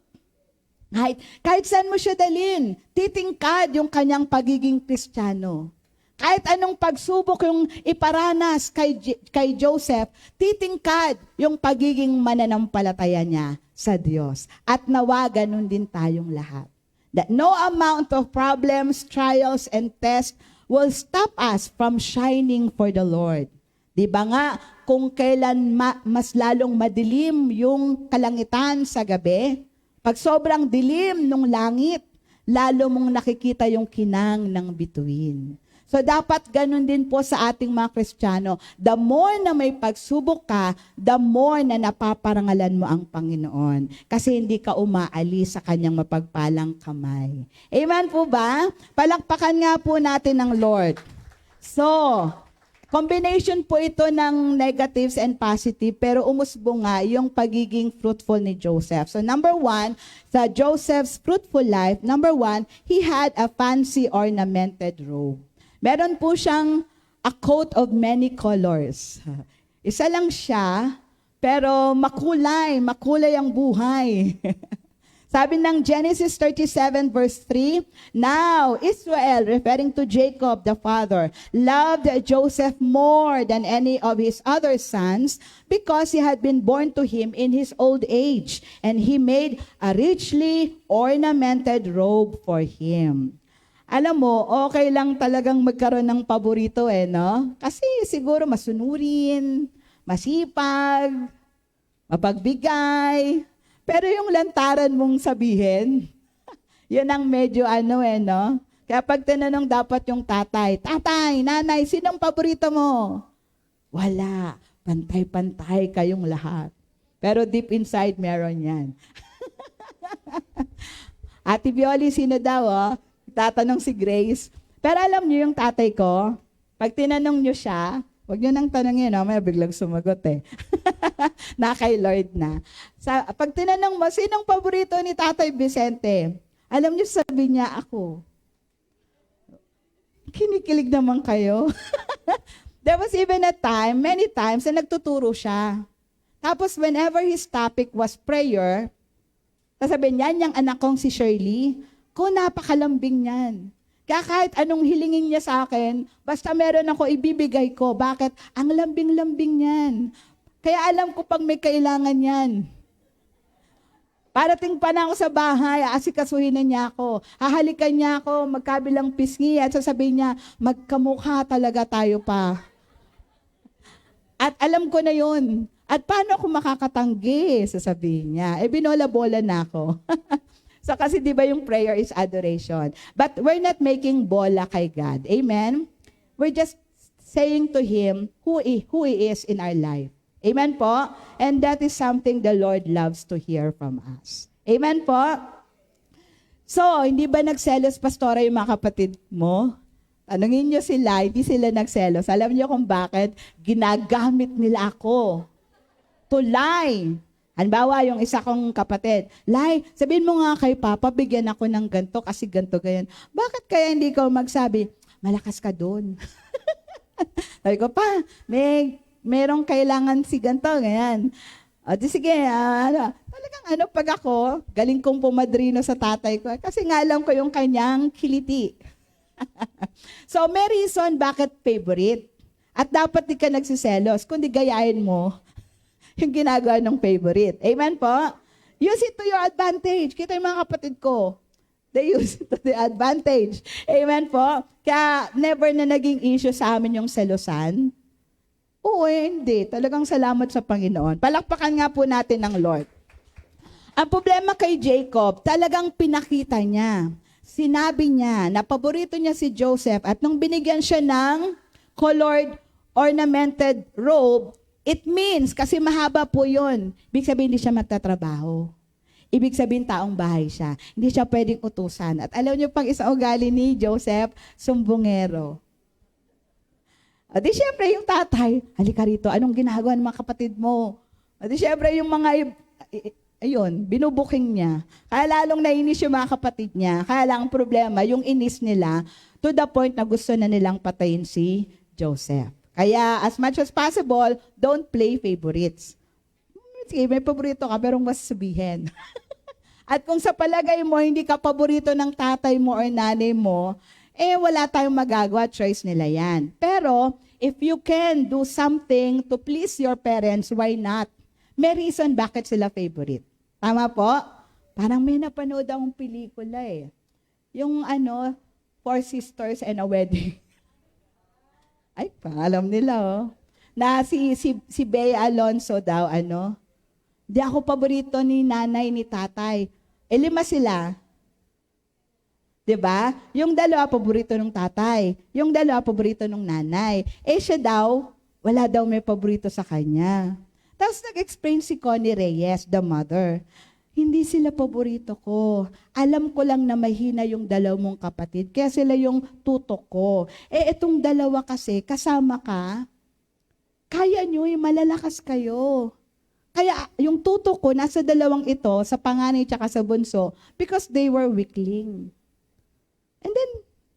Kahit saan mo siya dalhin, titingkad yung kanyang pagiging Kristiyano. Kahit anong pagsubok yung iparanas kay Joseph, titingkad yung pagiging mananampalataya niya sa Diyos. At nawa ganun din tayong lahat. That no amount of problems, trials, and tests will stop us from shining for the Lord. Di ba nga, kung kailan mas lalong madilim yung kalangitan sa gabi, pag sobrang dilim ng langit, lalo mong nakikita yung kinang ng bituin. So dapat ganun din po sa ating mga Kristiyano. The more na may pagsubok ka, the more na napaparangalan mo ang Panginoon. Kasi hindi ka umaalis sa kanyang mapagpalang kamay. Amen po ba? Palakpakan nga po natin ang Lord. So, combination po ito ng negatives and positive, pero umusbong nga yung pagiging fruitful ni Joseph. So number 1, sa Joseph's fruitful life, number 1, he had a fancy ornamented robe. Meron po siyang a coat of many colors. Isa lang siya, pero makulay ang buhay. Sabi ng Genesis 37 verse 3, Now Israel, referring to Jacob the father, loved Joseph more than any of his other sons because he had been born to him in his old age, and he made a richly ornamented robe for him. Alam mo, okay lang talagang magkaroon ng paborito no? Kasi siguro masunurin, masipag, mapagbigay. Pero yung lantaran mong sabihin, yun ang medyo no? Kaya pag tinanong dapat yung tatay, nanay, sinong paborito mo? Wala. Pantay-pantay kayong lahat. Pero deep inside, meron yan. Ate Bioli, sino daw? Tatanong si Grace. Pero alam niyo yung tatay ko, pag tinanong niyo siya, huwag niyo nang tanongin, may biglang sumagot na kay Lord na. Pag tinanong mo, sinong paborito ni Tatay Vicente? Alam niyo, sabi niya, ako. Kinikilig naman kayo. There was even a time, many times, na nagtuturo siya. Tapos whenever his topic was prayer, sasabihin niya, yung anak kong si Shirley, napakalambing niyan. Kaya kahit anong hilingin niya sa akin, basta meron ako, ibibigay ko. Bakit? Ang lambing-lambing niyan. Kaya alam ko pag may kailangan yan. Parating pa na ako sa bahay, asikasuhin na niya ako. Hahalikan niya ako, magkabilang pisngi, at sasabihin niya, magkamukha talaga tayo pa. At alam ko na yun. At paano ako makakatanggi, sasabihin niya. Binola-bola na ako. So kasi di ba yung prayer is adoration. But we're not making bola kay God. Amen? We're just saying to Him who He is in our life. Amen po? And that is something the Lord loves to hear from us. Amen po? So, hindi ba nagselos, Pastora, yung mga kapatid mo? Tanungin nyo sila, hindi sila nagselos. Alam niyo kung bakit? Ginagamit nila ako to lie. Halimbawa, yung isa kong kapatid, Lai, sabihin mo nga kay Papa, bigyan ako ng ganito kasi ganito ganyan. Bakit kaya hindi ko magsabi, malakas ka doon? Sabi ko, Pa, may merong kailangan si ganito, ganyan. O, di sige, talagang pag ako, galing kong pumadrino sa tatay ko, kasi nga alam ko yung kanyang kiliti. So, may reason bakit favorite. At dapat di ka nagsiselos, kundi gayahin mo yung ginagawa ng favorite. Amen po? Use it to your advantage. Kita yung mga kapatid ko. They use it to the advantage. Amen po? Kaya never na naging issue sa amin yung selosan. Oo, hindi. Talagang salamat sa Panginoon. Palakpakan nga po natin ng Lord. Ang problema kay Jacob, talagang pinakita niya. Sinabi niya na paborito niya si Joseph at nung binigyan siya ng colored ornamented robe, it means, kasi mahaba po yun, ibig sabihin hindi siya magtatrabaho. Ibig sabihin taong bahay siya. Hindi siya pwedeng utusan. At alam niyo pang isang ugali ni Joseph, sumbongero. Di syempre yung tatay, halika rito, anong ginagawa ng mga kapatid mo? Di syempre yung mga, ayun, binubuking niya. Kaya lalong nainis yung mga kapatid niya. Kaya lang ang problema, yung inis nila, to the point na gusto na nilang patayin si Joseph. Kaya as much as possible, don't play favorites. Sige, may paborito ka, pero mas sabihin. At kung sa palagay mo, hindi ka paborito ng tatay mo or nanay mo, wala tayong magagawa, choice nila yan. Pero, if you can do something to please your parents, why not? May reason bakit sila favorite. Tama po? Parang may napanood akong pelikula Yung Four Sisters and a Wedding. Ay, alam nila Na si Bea Alonso daw, di ako paborito ni nanay, ni tatay. 5 sila. Diba? Yung 2 paborito ng tatay. Yung 2 paborito ng nanay. Siya daw, wala daw may paborito sa kanya. Tapos nag-explain si Connie Reyes, the mother. Hindi sila paborito ko. Alam ko lang na mahina yung 2 mong kapatid. Kaya sila yung tutok ko. Itong 2 kasi, kasama ka, kaya nyo, malalakas kayo. Kaya yung tutok ko, nasa 2 ito, sa panganay tsaka sa bunso, because they were weakling. And then,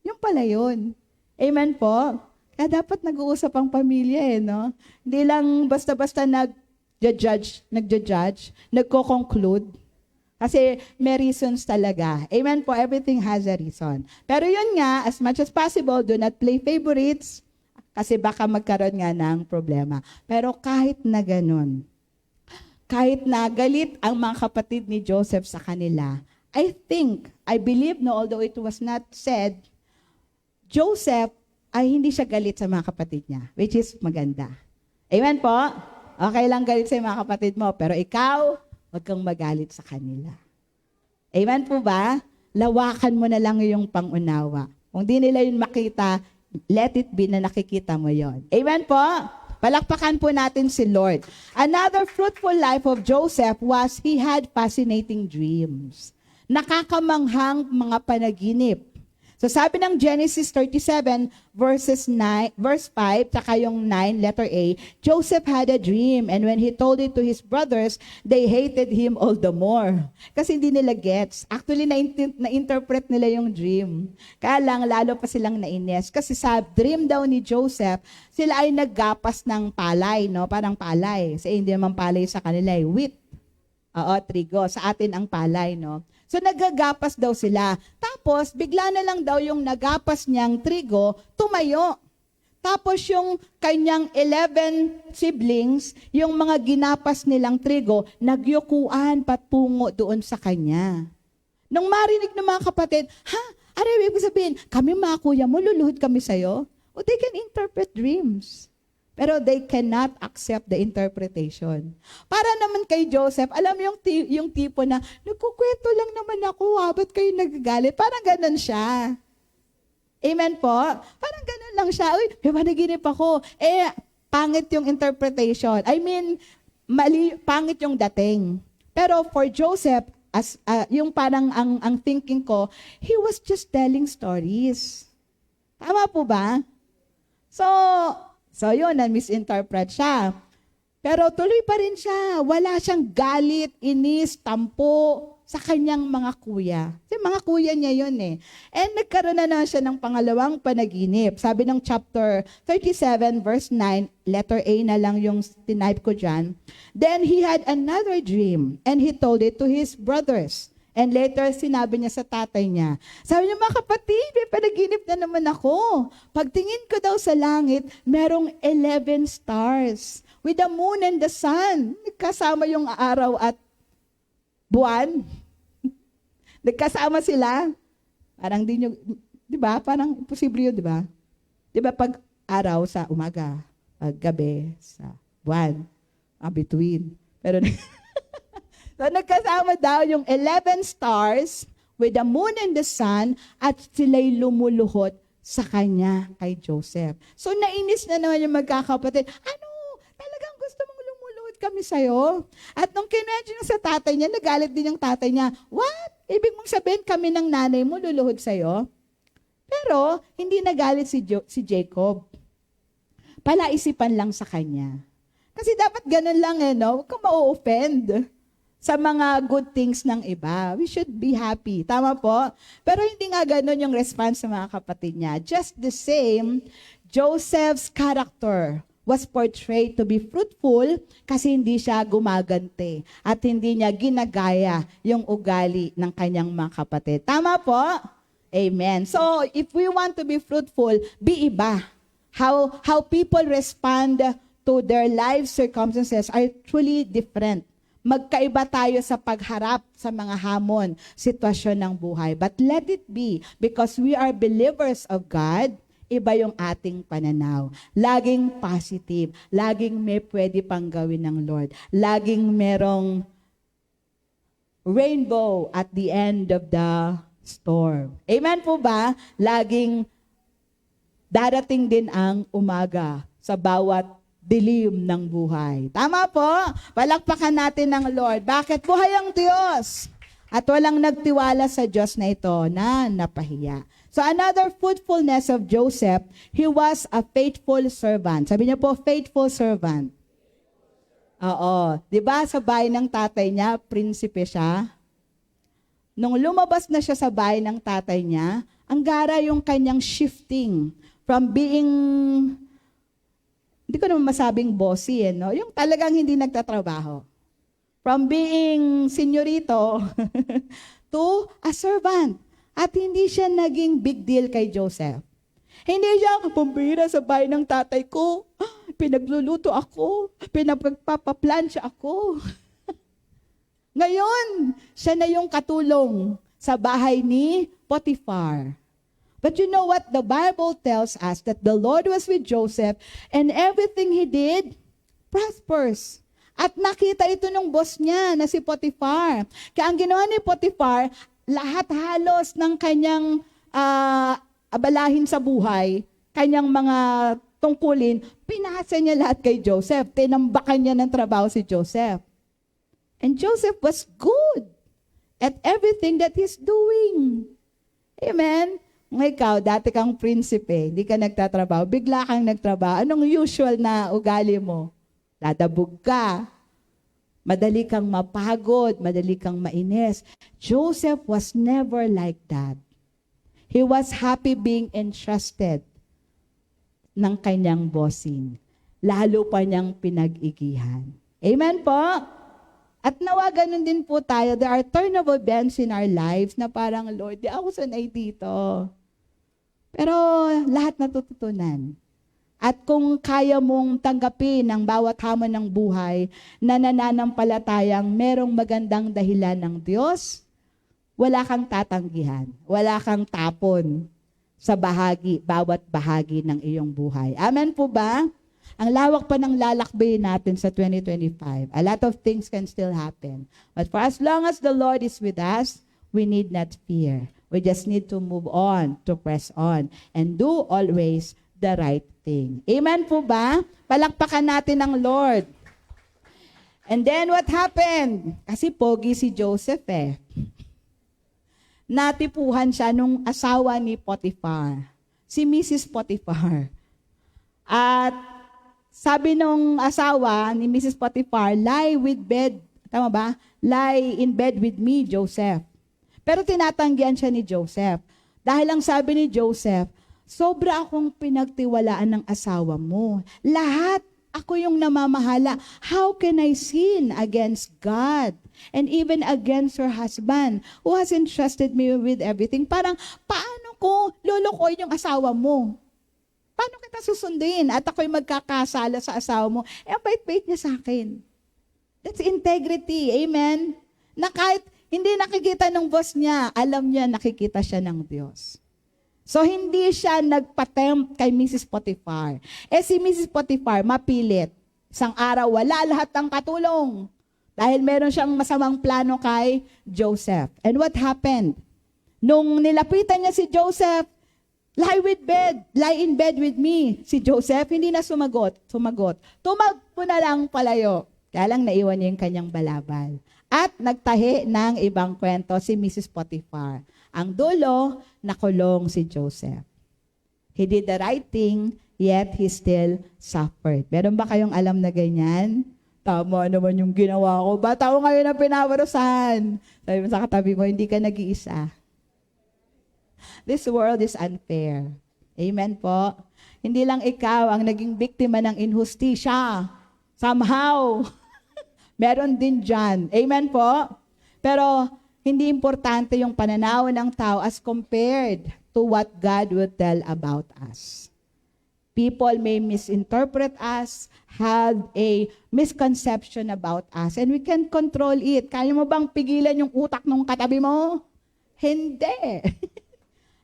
yung pala yun. Amen po? Kaya dapat nag-uusap ang pamilya no? Hindi lang basta-basta nag-judge, nagko-conclude. Kasi may reasons talaga. Amen po, everything has a reason. Pero yun nga, as much as possible, do not play favorites kasi baka magkaroon nga ng problema. Pero kahit na ganun, kahit na galit ang mga kapatid ni Joseph sa kanila, I believe, although it was not said, Joseph ay hindi siya galit sa mga kapatid niya, which is maganda. Amen po? Okay lang galit sa mga kapatid mo, pero ikaw, huwag kang magalit sa kanila. Amen po ba? Lawakan mo na lang yung pangunawa. Kung di nila yun makita, let it be na nakikita mo yon. Amen po? Palakpakan po natin si Lord. Another fruitful life of Joseph was he had fascinating dreams. Nakakamanghang mga panaginip. So sabi ng Genesis 37 verse 5, tsaka yung 9, letter A, Joseph had a dream and when he told it to his brothers, they hated him all the more. Kasi hindi nila gets. Actually, na-interpret nila yung dream. Kaya lang, lalo pa silang nainis. Kasi sa dream daw ni Joseph, sila ay naggapas ng palay, parang palay. Kasi hindi naman palay sa kanila, wheat. Trigo. Sa atin ang palay, So nagagapas daw sila. Tapos bigla na lang daw yung nagapas niyang trigo tumayo. Tapos yung kanyang 11 siblings, yung mga ginapas nilang trigo, nagyukuan patungo doon sa kanya. Nung marinig ng mga kapatid, ano ibig sabihin? Kami mga kuya mo, luluhod kami sa'yo. They can interpret dreams. Pero they cannot accept the interpretation. Para naman kay Joseph, alam mo yung tipo na, nagkukwento lang naman ako, ba't kayo nagagalit? Parang ganun siya. Amen po? Parang ganun lang siya. Uy, may managinip ako. Pangit yung interpretation. Pangit yung dating. Pero for Joseph, yung parang ang thinking ko, he was just telling stories. Tama po ba? So yun, na-misinterpret siya. Pero tuloy pa rin siya. Wala siyang galit, inis, tampo. sa kanyang mga kuya. Kasi mga kuya niya yun eh. And nagkaroon na siya ng pangalawang panaginip. Sabi ng chapter 37 verse 9, letter A na lang yung tinype ko dyan. Then he had another dream and he told it to his brothers. And later, sinabi niya sa tatay niya. Sabi niya, mga kapatid, may panaginip na naman ako. Pagtingin ko daw sa langit, merong 11 stars with the moon and the sun. Kasama yung araw at buwan. Nagkasama sila. Parang di nyo, di ba? Parang imposible yun, di ba? Di ba pag araw sa umaga, pag gabi sa buwan, between. Pero so, nagkasama daw yung 11 stars with the moon and the sun at sila'y lumuluhod sa kanya, kay Joseph. So, nainis na naman yung magkakapatid. Ano? Talagang gusto mong lumuluhod kami sa'yo? At nung kinention sa tatay niya, nagalit din yung tatay niya. What? Ibig mong sabihin kami ng nanay mo luluhod sa'yo? Pero, hindi nagalit si Jacob. Palaisipan lang sa kanya. Kasi dapat ganun lang no? Huwag kang ma-offend sa mga good things ng iba. We should be happy. Tama po? Pero hindi nga ganun yung response sa mga kapatid niya. Just the same, Joseph's character was portrayed to be fruitful kasi hindi siya gumagante at hindi niya ginagaya yung ugali ng kanyang mga kapatid. Tama po? Amen. So, if we want to be fruitful, be iba. How people respond to their life circumstances are truly different. Magkaiba tayo sa pagharap sa mga hamon, sitwasyon ng buhay. But let it be, because we are believers of God, iba yung ating pananaw. Laging positive, laging may pwede pang gawin ng Lord. Laging merong rainbow at the end of the storm. Amen po ba? Laging darating din ang umaga sa bawat dilim ng buhay. Tama po? Palakpakan natin ng Lord. Bakit? Buhay ang Diyos. At walang nagtiwala sa Diyos na ito na napahiya. So another fruitfulness of Joseph, he was a faithful servant. Sabi niya po, faithful servant. Oo. Diba sa bahay ng tatay niya, prinsipe siya? Nung lumabas na siya sa bahay ng tatay niya, ang gara yung kanyang shifting from being, hindi ko naman masabing bossy, no? Yung talagang hindi nagtatrabaho. From being senyorito to a servant. At hindi siya naging big deal kay Joseph. Hindi siya, pambira sa bahay ng tatay ko. Pinagluluto ako. Pinagpapaplansya ako. Ngayon, siya na yung katulong sa bahay ni Potiphar. But you know what? The Bible tells us that the Lord was with Joseph and everything he did prospers. At nakita ito ng boss niya na si Potiphar. Kaya ang ginawa ni Potiphar, lahat halos ng kanyang abalahin sa buhay, kanyang mga tungkulin, pinasa niya lahat kay Joseph. Tinambakan niya ng trabaho si Joseph. And Joseph was good at everything that he's doing. Amen? Kung ikaw, dati kang prinsipe, hindi ka nagtatrabaho, bigla kang nagtrabaho, anong usual na ugali mo? Dadabog ka. Madali kang mapagod, madali kang mainis. Joseph was never like that. He was happy being entrusted ng kanyang bossing. Lalo pa niyang pinag-igihan. Amen po? At nawa ganun din po tayo. There are turn of events in our lives na parang, Lord, di ako sanay dito. Pero lahat natututunan. At kung kaya mong tanggapin ang bawat hamon ng buhay na nananampalatayang merong magandang dahilan ng Diyos, wala kang tatanggihan, wala kang tapon sa bawat bahagi ng iyong buhay. Amen po ba? Ang lawak pa ng lalakbay natin sa 2025. A lot of things can still happen. But for as long as the Lord is with us, we need not fear. We just need to move on, to press on, and do always the right thing. Amen po ba? Palakpakan natin ang Lord. And then what happened? Kasi pogi si Joseph Natipuhan siya nung asawa ni Potiphar. Si Mrs. Potiphar. At sabi nung asawa ni Mrs. Potiphar, lie with bed. Tama ba? Lie in bed with me, Joseph. Pero tinatanggihan siya ni Joseph. Dahil ang sabi ni Joseph, sobra akong pinagtiwalaan ng asawa mo. Lahat ako yung namamahala. How can I sin against God? And even against her husband who has entrusted me with everything. Parang, paano ko lulukoy yung asawa mo? Paano kita susundin? At ako'y magkakasala sa asawa mo. Ang bait-bait niya sa akin. That's integrity. Amen? Na kahit hindi nakikita ng boss niya, alam niya nakikita siya ng Diyos. So, hindi siya nagpatempt kay Mrs. Potiphar. Si Mrs. Potiphar, mapilit. Isang araw, wala lahat ng katulong. Dahil meron siyang masamang plano kay Joseph. And what happened? Nung nilapitan niya si Joseph, lie in bed with me. Si Joseph, hindi na sumagot. Tumakbo na lang palayo. Kaya lang naiwan niya yung kanyang balabal. At nagtahi ng ibang kwento si Mrs. Potiphar. Ang dulo, nakulong si Joseph. He did the right thing, yet he still suffered. Meron ba kayong alam na ganyan? Tama naman yung ginawa ko. Ba't ako ngayon ang pinaparusahan? Sabi mo sa katabi mo, hindi ka nag-iisa. This world is unfair. Amen po? Hindi lang ikaw ang naging biktima ng inhustisya. Somehow, meron din dyan. Amen po? Pero, hindi importante yung pananaw ng tao as compared to what God will tell about us. People may misinterpret us, have a misconception about us, and we can control it. Kaya mo bang pigilan yung utak ng katabi mo? Hindi.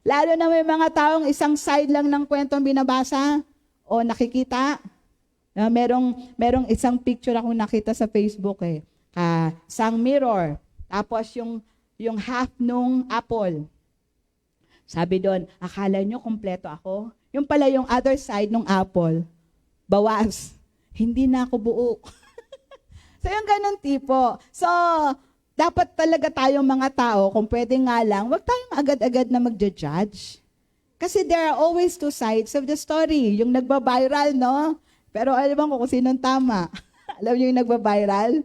Lalo na may mga taong isang side lang ng kwento ang binabasa o nakikita. Merong isang picture akong nakita sa Facebook isang mirror. Tapos yung half nung apple. Sabi doon, akala nyo kumpleto ako? Yung pala yung other side nung apple, bawas. Hindi na ako buo. So yung ganun tipo. So, dapat talaga tayong mga tao, kung pwede nga lang, wag tayong agad-agad na magja-judge. Kasi there are always two sides of the story. Yung nagba-viral, no? Pero alam ko kung sinong tama. Alam niyo yung nagba-viral?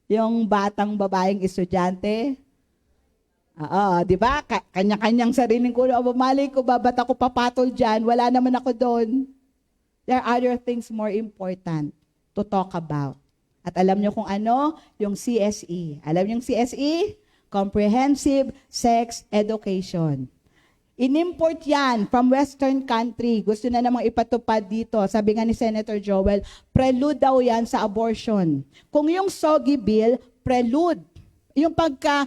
Yung batang babaeng estudyante. Di ba? Kanya-kanyang sariling kulo. Malay ko ba, ba't ako papatol dyan? Wala naman ako doon. There are other things more important to talk about. At alam niyo kung ano? Yung CSE. Alam niyo yung CSE? Comprehensive Sex Education. Inimport yan from Western country. Gusto na namang ipatupad dito. Sabi nga ni Senator Joel, prelude daw yan sa abortion. Kung yung SOGI bill, prelude. Yung pagka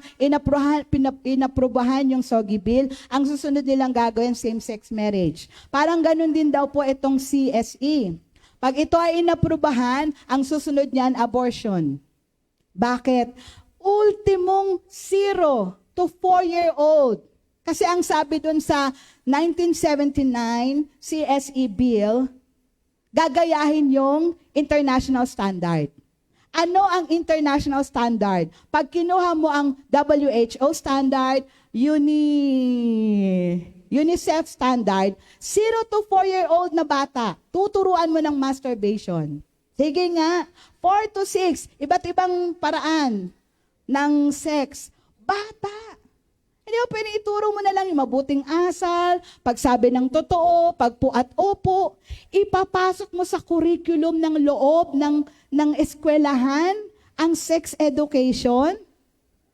inaprubahan yung SOGI bill, ang susunod nilang gagawin, same-sex marriage. Parang ganun din daw po itong CSE. Pag ito ay inaprubahan, ang susunod niyan, abortion. Bakit? Ultimong 0 to 4-year-old. Kasi ang sabi dun sa 1979 CSE bill, gagayahin yung international standard. Ano ang international standard? Pag kinuha mo ang WHO standard, UNICEF standard, 0 to 4-year-old na bata, tuturuan mo ng masturbation. Sige nga, 4 to 6, iba't ibang paraan ng sex. Bata. Hindi mo pwede ituro mo na lang yung mabuting asal, pagsabi ng totoo, pagpu at opo. Ipapasok mo sa curriculum ng loob ng eskwelahan ang sex education.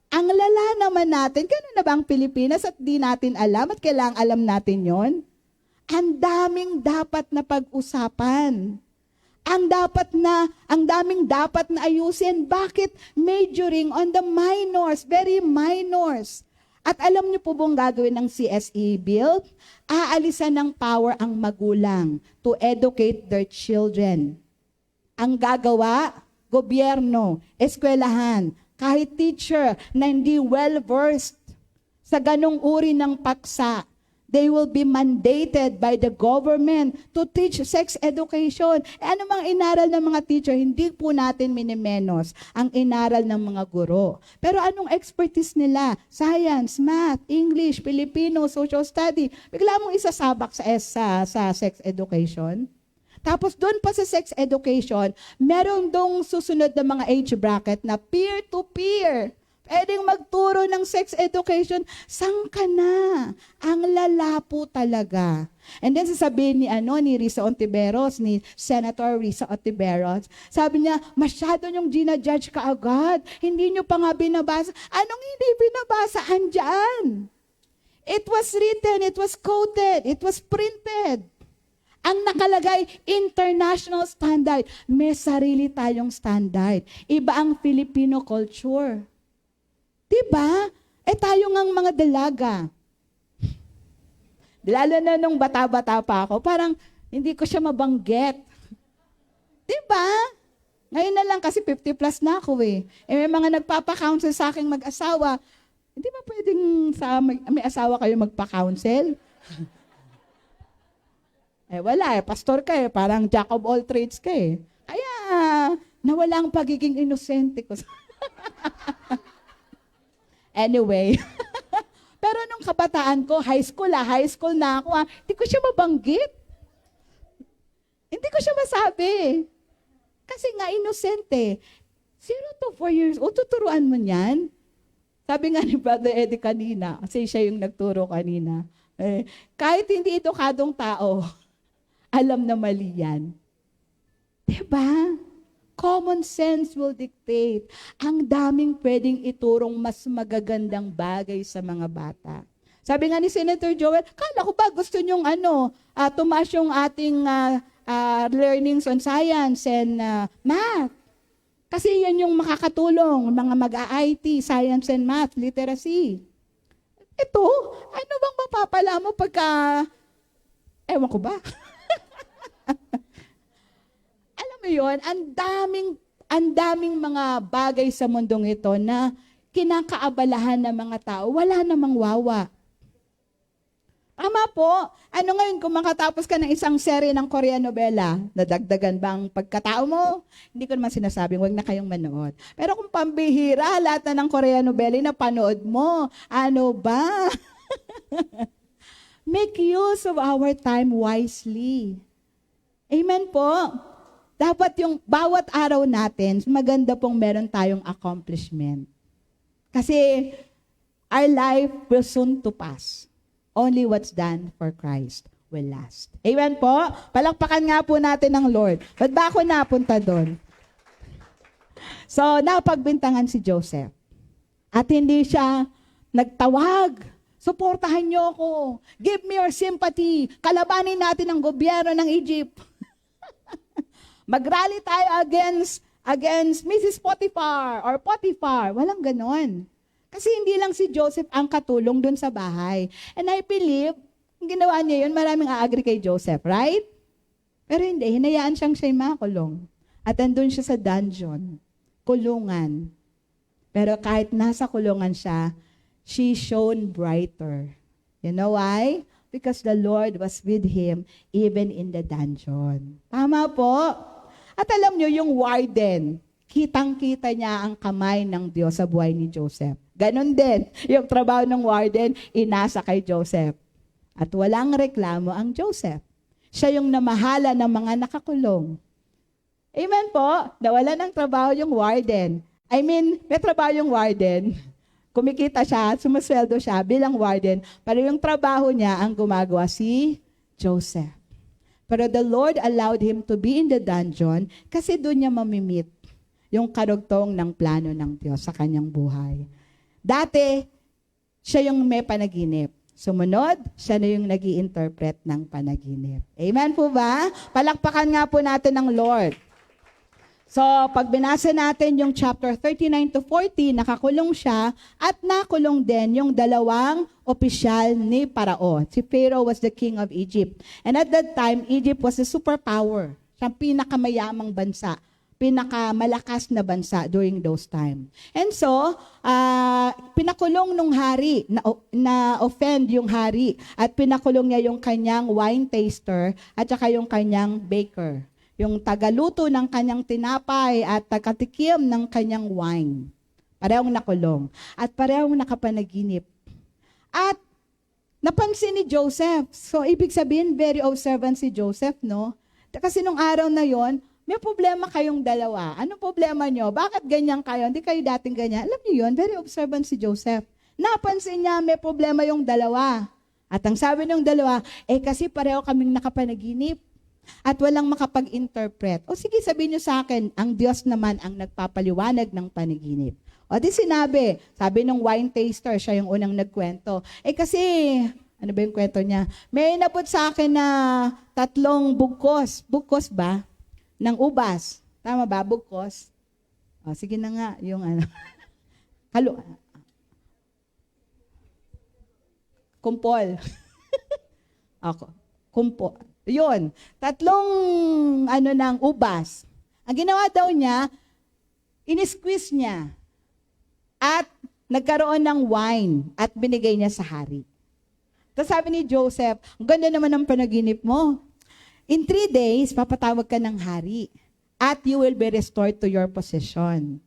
Ang lala naman natin, gano'n na ba ang Pilipinas at di natin alam at kailangang alam natin yon? Ang daming dapat na pag-usapan. Ang daming dapat na ayusin. Bakit? Majoring on the minors, very minors. At alam niyo po bang gagawin ng CSE bill? Aalisan ng power ang magulang to educate their children. Ang gagawa, gobyerno, eskwelahan, kahit teacher na hindi well-versed sa ganong uri ng paksa, they will be mandated by the government to teach sex education. Ano mang inaral ng mga teacher, hindi po natin minimenos ang inaral ng mga guro. Pero anong expertise nila? Science, math, English, Filipino, social study. Bigla mong isasabak sa sex education. Tapos doon pa sa sex education, meron dong susunod na mga age bracket na peer-to-peer. Pwedeng magturo ng sex education, saan ka na? Ang lalapo talaga. And then sasabihin ni Risa Ontiveros, ni Senator Risa Ontiveros, sabi niya, masyado niyong ginajudge ka agad. Hindi niyo pa nga binabasa. Anong hindi binabasa? Andyan. It was written, it was quoted, it was printed. Ang nakalagay, international standard. May sarili tayong standard. Iba ang Filipino culture. Diba? Tayo ngang mga dalaga. Lalo na nung bata-bata pa ako, parang hindi ko siya mabanggit. Diba? Ngayon na lang kasi 50 plus na ako may mga nagpapa-counsel sa aking mag-asawa. Hindi ba pwedeng may asawa kayo magpa-counsel? Wala pastor ka parang jack of all trades ka Kaya, nawala ang pagiging inosente ko. Anyway, pero nung kabataan ko, high school na ako, hindi ko siya mabanggit. Hindi ko siya masabi. Kasi nga, inosente. 0 to 4 years old, tuturuan mo niyan. Sabi nga ni Brother Eddie kanina, kasi siya yung nagturo kanina, kahit hindi edukadong tao, alam na mali yan. Diba? Common sense will dictate. Ang daming pwedeng iturong mas magagandang bagay sa mga bata. Sabi nga ni Senator Joel, kala ko ba gusto nyong tumaas yung ating learnings on science and math. Kasi yan yung makakatulong, mga mag-IT, science and math, literacy. Ito, ano bang mapapala mo pagka, ewan ko ba? Alam mo yun, ang daming mga bagay sa mundong ito na kinakaabalahan ng mga tao, wala namang wawa. Tama po. Ano ngayon kung makatapos ka ng isang serye ng Korean novela, nadagdagan ba ang pagkatao mo? Hindi ko naman sinasabing wag na kayong manood. Pero kung pambihira, lahat na ng Korean novela na panood mo, ano ba? Make use of our time wisely. Amen po. Dapat yung bawat araw natin, maganda pong meron tayong accomplishment. Kasi our life will soon to pass. Only what's done for Christ will last. Amen po? Palakpakan nga po natin ng Lord. Ba't ba ako napunta doon? So, napagbintangan si Joseph. At hindi siya nagtawag. Suportahan niyo ako. Give me your sympathy. Kalabanin natin ang gobyerno ng Egypt. Mag-rally tayo against Mrs. Potiphar or Potiphar. Walang ganon. Kasi hindi lang si Joseph ang katulong dun sa bahay. And I believe, ang ginawa niya yun, maraming a-agree kay Joseph, right? Pero hindi, hinayaan siyang makulong. At andun siya sa dungeon, kulungan. Pero kahit nasa kulungan siya, she shone brighter. You know why? Because the Lord was with him even in the dungeon. Tama po? At alam niyo, yung warden, kitang-kita niya ang kamay ng Diyos sa buhay ni Joseph. Ganon din, yung trabaho ng warden, inasa kay Joseph. At walang reklamo ang Joseph. Siya yung namahala ng mga nakakulong. Amen po? Nawala ng trabaho yung warden. May trabaho yung warden. Kumikita siya, sumasweldo siya bilang warden. Pero yung trabaho niya, ang gumagawa si Joseph. Pero the Lord allowed him to be in the dungeon kasi doon niya mamimit yung karugtong ng plano ng Diyos sa kanyang buhay. Dati, siya yung may panaginip. Sumunod, siya na yung nag-i-interpret ng panaginip. Amen po ba? Palakpakan nga po natin ng Lord. So, pag binasa natin yung chapter 39 to 40, nakakulong siya at nakulong din yung dalawang opisyal ni Parao. Si Pharaoh was the king of Egypt. And at that time, Egypt was a superpower. Siyang pinakamayamang bansa. Pinakamalakas na bansa during those time. And so, pinakulong nung hari, na-offend yung hari, at pinakulong niya yung kanyang wine taster at saka yung kanyang baker. Yung tagaluto ng kanyang tinapay at tagatikim ng kanyang wine. Parehong nakulong. At parehong nakapanaginip. At napansin ni Joseph. So, ibig sabihin, very observant si Joseph, no? Kasi nung araw na yon, may problema kayong dalawa. Anong problema nyo? Bakit ganyan kayo? Hindi kayo dating ganyan. Alam niyo yun, very observant si Joseph. Napansin niya may problema yung dalawa. At ang sabi ng dalawa, kasi pareho kaming nakapanaginip at walang makapag-interpret. O sige, sabihin niyo sa akin, ang Diyos naman ang nagpapaliwanag ng panaginip. O di sinabi, sabi ng wine taster, siya yung unang nagkwento. Kasi, ano ba yung kwento niya? May inabot sa akin na 3 bugkos. Bugkos ba? Ng ubas. Tama ba? Bugkos? O, sige na nga, yung ano. Kumpol. Ako. Kumpol. Yun. 3 ng ubas. Ang ginawa daw niya, in-squeeze niya. At nagkaroon ng wine at binigay niya sa hari. Tapos sabi ni Joseph, ang ganda naman ng panaginip mo. In 3 days, papatawag ka ng hari at you will be restored to your position.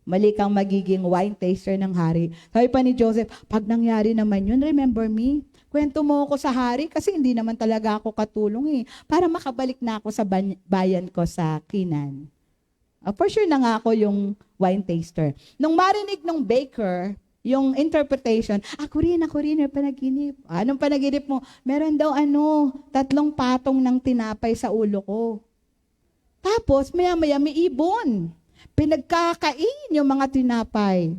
Mali kang magiging wine taster ng hari. Sabi pa ni Joseph, pag nangyari naman yun, remember me? Kwento mo ako sa hari kasi hindi naman talaga ako katulong para makabalik na ako sa bayan ko sa Canaan. For sure na nga ako yung wine taster. Nung marinig ng baker, yung interpretation, ako rin, may panaginip. Anong panaginip mo? Meron daw 3 patong ng tinapay sa ulo ko. Tapos, maya-maya may ibon. Pinagkakain yung mga tinapay.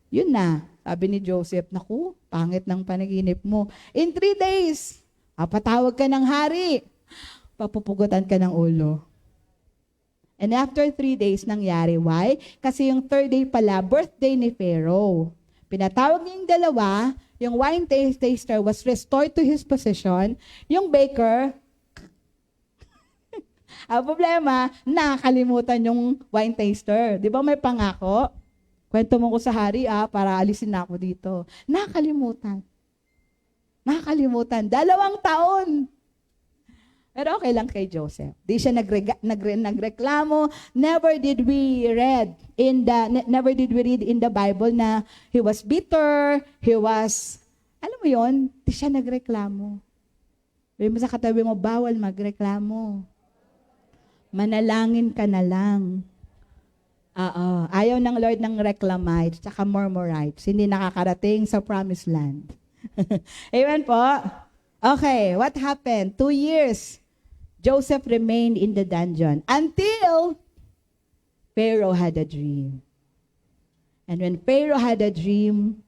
Yun na, sabi ni Joseph, naku, pangit ng panaginip mo. In 3 days, patawag ka ng hari. Papupugutan ka ng ulo. And after 3 days nangyari. Why? Kasi yung 3rd day pala, birthday ni Pharaoh. Pinatawag niya yung dalawa, yung wine taster was restored to his position, yung baker, ang problema, nakakalimutan yung wine taster. Di ba may pangako? Kwento mo ko sa hari para alisin na ako dito. Nakakalimutan. 2 taon. Pero okay lang kay Joseph. Di siya nagreklamo. Never did we read in the Bible na he was bitter, alam mo yon, di siya nagreklamo. Sabi mo sa katabi mo, bawal magreklamo. Manalangin ka na lang. Ayaw ng Lord ng reclamites tsaka murmurites. Hindi nakakarating sa promised land. Amen po. Okay, what happened? 2 years. Joseph remained in the dungeon until Pharaoh had a dream. And when Pharaoh had a dream,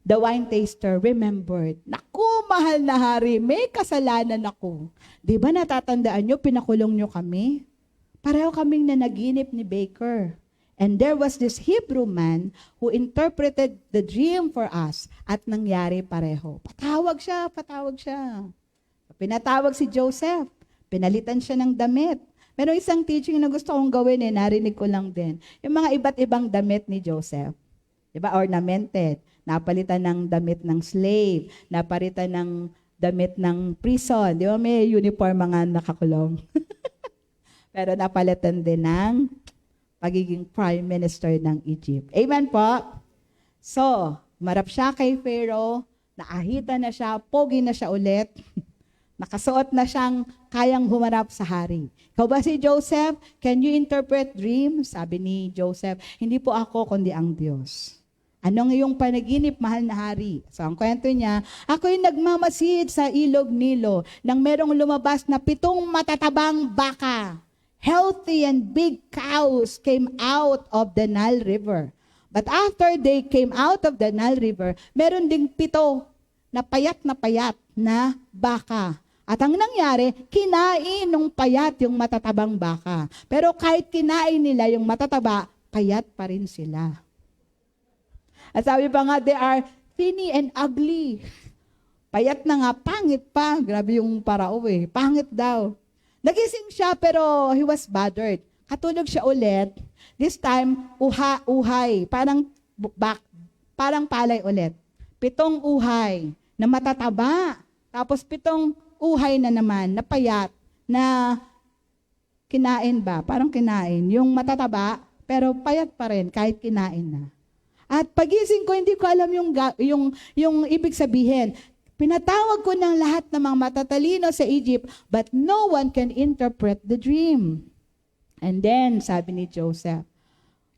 the wine taster remembered, naku, mahal na hari, may kasalanan ako. Di ba natatandaan nyo, pinakulong nyo kami? Pareho kaming nanaginip ni Baker. And there was this Hebrew man who interpreted the dream for us at nangyari pareho. Patawag siya. Pinatawag si Joseph. Pinalitan siya ng damit. Meron isang teaching na gusto kong gawin narinig ko lang din. Yung mga iba't ibang damit ni Joseph. Diba? Ornamented. Napalitan ng damit ng slave. Napalitan ng damit ng prison. Di ba? May uniform mga nakakulong. Pero napalitan din ng pagiging prime minister ng Egypt. Amen po? So, marap siya kay Pharaoh. Naahita na siya. Pogi na siya ulit. Nakasuot na siyang kayang humarap sa hari. Ikaw ba si Joseph? Can you interpret dreams? Sabi ni Joseph, hindi po ako, kundi ang Diyos. Anong iyong panaginip, mahal na hari? So, ang kwento niya, ako'y nagmamasid sa ilog Nilo nang merong lumabas na 7 matatabang baka. Healthy and big cows came out of the Nile River. But after they came out of the Nile River, meron ding 7 na payat na baka. At ang nangyari, kinain ng payat yung matatabang baka. Pero kahit kinain nila yung matataba, payat pa rin sila. At sabi pa nga, they are thinny and ugly. Payat na nga, pangit pa. Grabe yung parao pangit daw. Nagising siya pero he was bothered. Katulog siya ulit. This time, uhay. Parang palay ulit. 7 uhay na matataba. Tapos 7 uhay na naman, na payat, na kinain ba? Parang kinain. Yung matataba, pero payat pa rin kahit kinain na. At pagising ko, hindi ko alam yung ibig sabihin. Pinatawag ko ng lahat ng mga matatalino sa Egypt, but no one can interpret the dream. And then, sabi ni Joseph,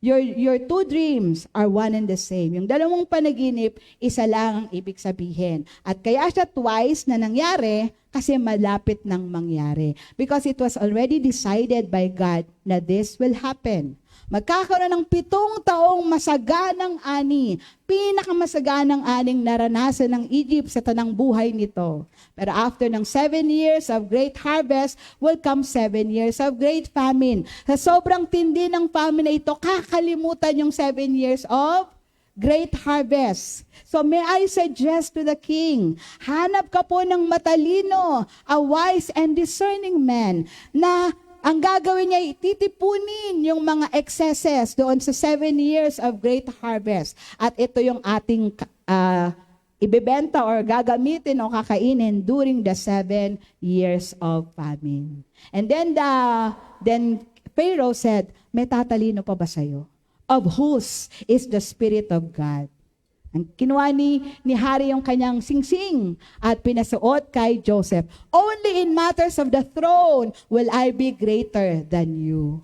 Your two dreams are one and the same. Yung dalawang panaginip, isa lang ang ibig sabihin. At kaya siya twice na nangyari kasi malapit nang mangyari. Because it was already decided by God na this will happen. Magkakaroon ng 7 taong masaganang ani. Pinakamasaganang aning naranasan ng Egypt sa tanang buhay nito. Pero after ng 7 years of great harvest, will come 7 years of great famine. Sa sobrang tindi ng famine na ito, kakalimutan yung 7 years of great harvest. So may I suggest to the king, hanap ka po ng matalino, a wise and discerning man na ang gagawin niya, titipunin yung mga excesses doon sa 7 years of great harvest. At ito yung ating ibebenta or gagamitin o kakainin during the 7 years of famine. And then Pharaoh said, may tatalino pa ba sa'yo? Of whose is the Spirit of God? Ang kinuha ni Hari yung kanyang singsing at pinasuot kay Joseph. Only in matters of the throne will I be greater than you.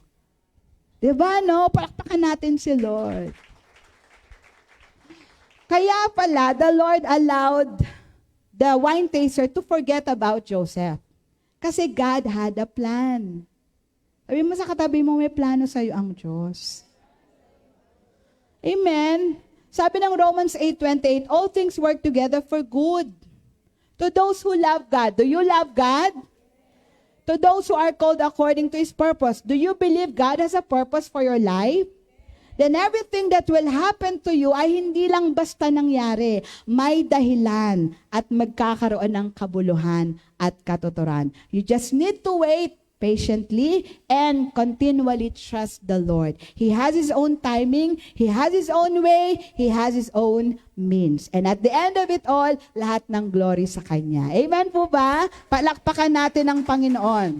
Diba, no? Palakpakan natin si Lord. Kaya pala, the Lord allowed the wine taster to forget about Joseph. Kasi God had a plan. Sabi mo sa katabi mo, may plano sa'yo ang Diyos. Amen. Sabi ng Romans 8:28, all things work together for good. To those who love God. Do you love God? To those who are called according to His purpose. Do you believe God has a purpose for your life? Then everything that will happen to you ay hindi lang basta nangyari. May dahilan at magkakaroon ng kabuluhan at katuturan. You just need to wait patiently and continually trust the Lord. He has His own timing, He has His own way, He has His own means. And at the end of it all, lahat ng glory sa Kanya. Amen po ba? Palakpakan natin ang Panginoon.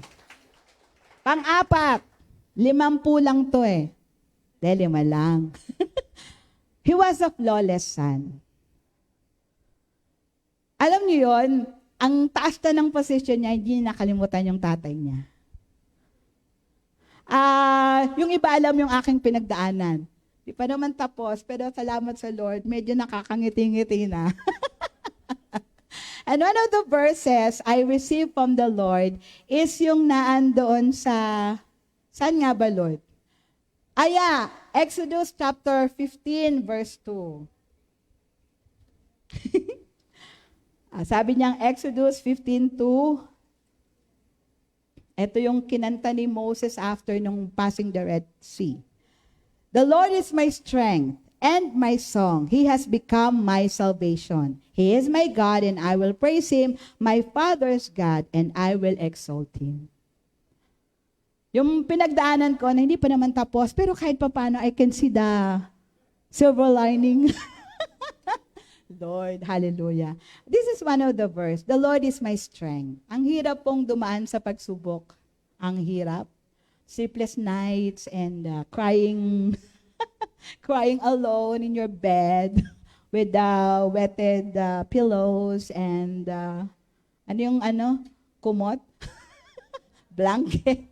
Pang-apat, 50 lang to eh. Dahil 5 lang. He was a flawless son. Alam niyo yon, ang taas na ng posisyon niya, hindi nakalimutan yung tatay niya. Yung iba alam yung aking pinagdaanan. Di pa naman tapos, pero salamat sa Lord, medyo nakakangiti-ngiti na. And one of the verses I received from the Lord is yung naandoon sa, saan nga ba Lord? Exodus chapter 15 verse 2. Sabi niyang Exodus 15:2. Ito yung kinanta ni Moses after nung passing the Red Sea. The Lord is my strength and my song. He has become my salvation. He is my God and I will praise Him, my Father's God, and I will exalt Him. Yung pinagdaanan ko na hindi pa naman tapos, pero kahit pa paano, I can see the silver lining. Lord, hallelujah. This is one of the verse. The Lord is my strength. Ang hirap pong dumaan sa pagsubok. Ang hirap. Sleepless nights and crying crying alone in your bed with wetted pillows and kumot? Blanket.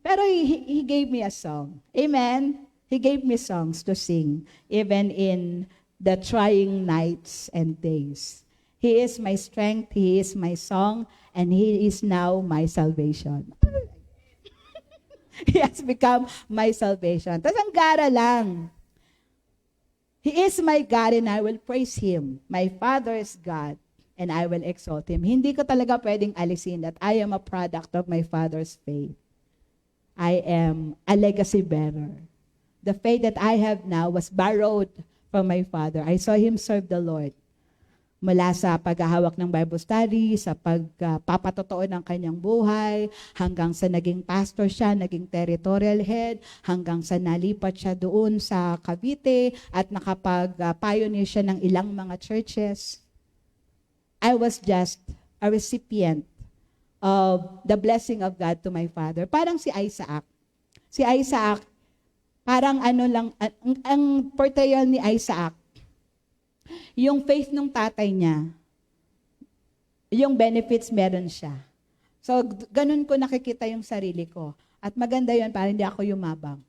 Pero he gave me a song. Amen? He gave me songs to sing even in the trying nights and days. He is my strength, He is my song, and He is now my salvation. He has become my salvation. Tapos ang gara lang. He is my God and I will praise Him. My Father is God and I will exalt Him. Hindi ko talaga pwedeng alisin that I am a product of my Father's faith. I am a legacy bearer. The faith that I have now was borrowed from my father. I saw him serve the Lord. Mula sa paghahawak ng Bible study, sa pagpapatotoo ng kanyang buhay, hanggang sa naging pastor siya, naging territorial head, hanggang sa nalipat siya doon sa Cavite at nakapag-pioneer siya ng ilang mga churches. I was just a recipient of the blessing of God to my father. Parang si Isaac. Si Isaac, parang ang portrayal ni Isaac, Yung faith ng tatay niya, yung benefits meron siya. So, ganun ko nakikita yung sarili ko. At maganda yun para hindi ako yumabang.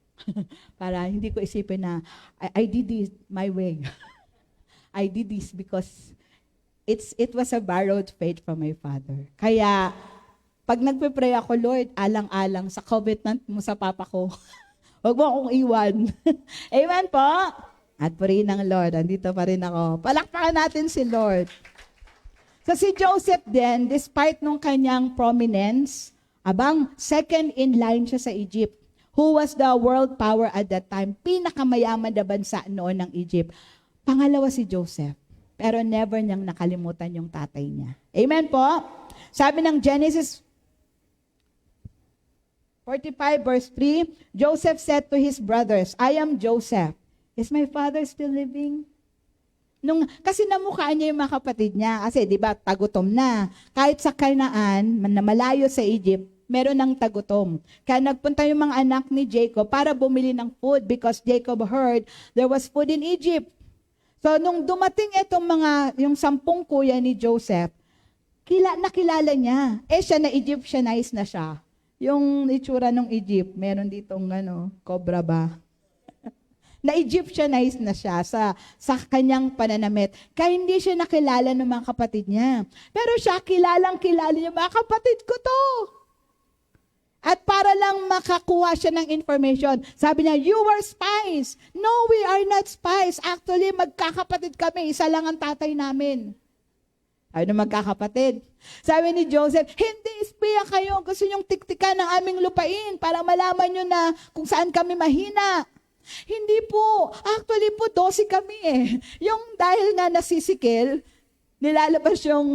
Para hindi ko isipin na, I did this my way. I did this because it was a borrowed faith from my father. Kaya, pag nagpe-pray ako, Lord, alang-alang sa commitment mo sa papa ko, huwag mo akong iwan. Amen po? At purihin ng Lord, andito pa rin ako. Palakpakan natin si Lord. So si Joseph din, despite nung kanyang prominence, abang second in line siya sa Egypt, who was the world power at that time, pinakamayaman na bansa noon ng Egypt. Pangalawa si Joseph, pero never niyang nakalimutan yung tatay niya. Amen po? Sabi ng Genesis 45 verse 3, Joseph said to his brothers, I am Joseph. Is my father still living? Kasi namukhaan niya yung mga kapatid niya. Kasi di ba tagutom na. Kahit sa Canaan, na malayo sa Egypt, meron ng tagutom. Kaya nagpunta yung mga anak ni Jacob para bumili ng food because Jacob heard there was food in Egypt. So nung dumating itong yung 10 kuya ni Joseph, nakilala niya. Siya na Egyptianize na siya. Yung itsura ng Egypt, meron ditong cobra ba? Na-Egyptianize na siya sa kanyang pananamit. Kaya hindi siya nakilala ng mga kapatid niya. Pero siya, kilalang-kilala niya, mga kapatid ko to. At para lang makakuha siya ng information, sabi niya, you were spies. No, we are not spies. Actually, magkakapatid kami. Isa lang ang tatay namin. Ay na magkakapatid. Sabi ni Joseph, hindi, espiya kayo. Gusto niyong tiktikan ng aming lupain para malaman niyo na kung saan kami mahina. Hindi po. Actually po, 12 kami eh. Yung dahil nga nasisikil, nilalabas yung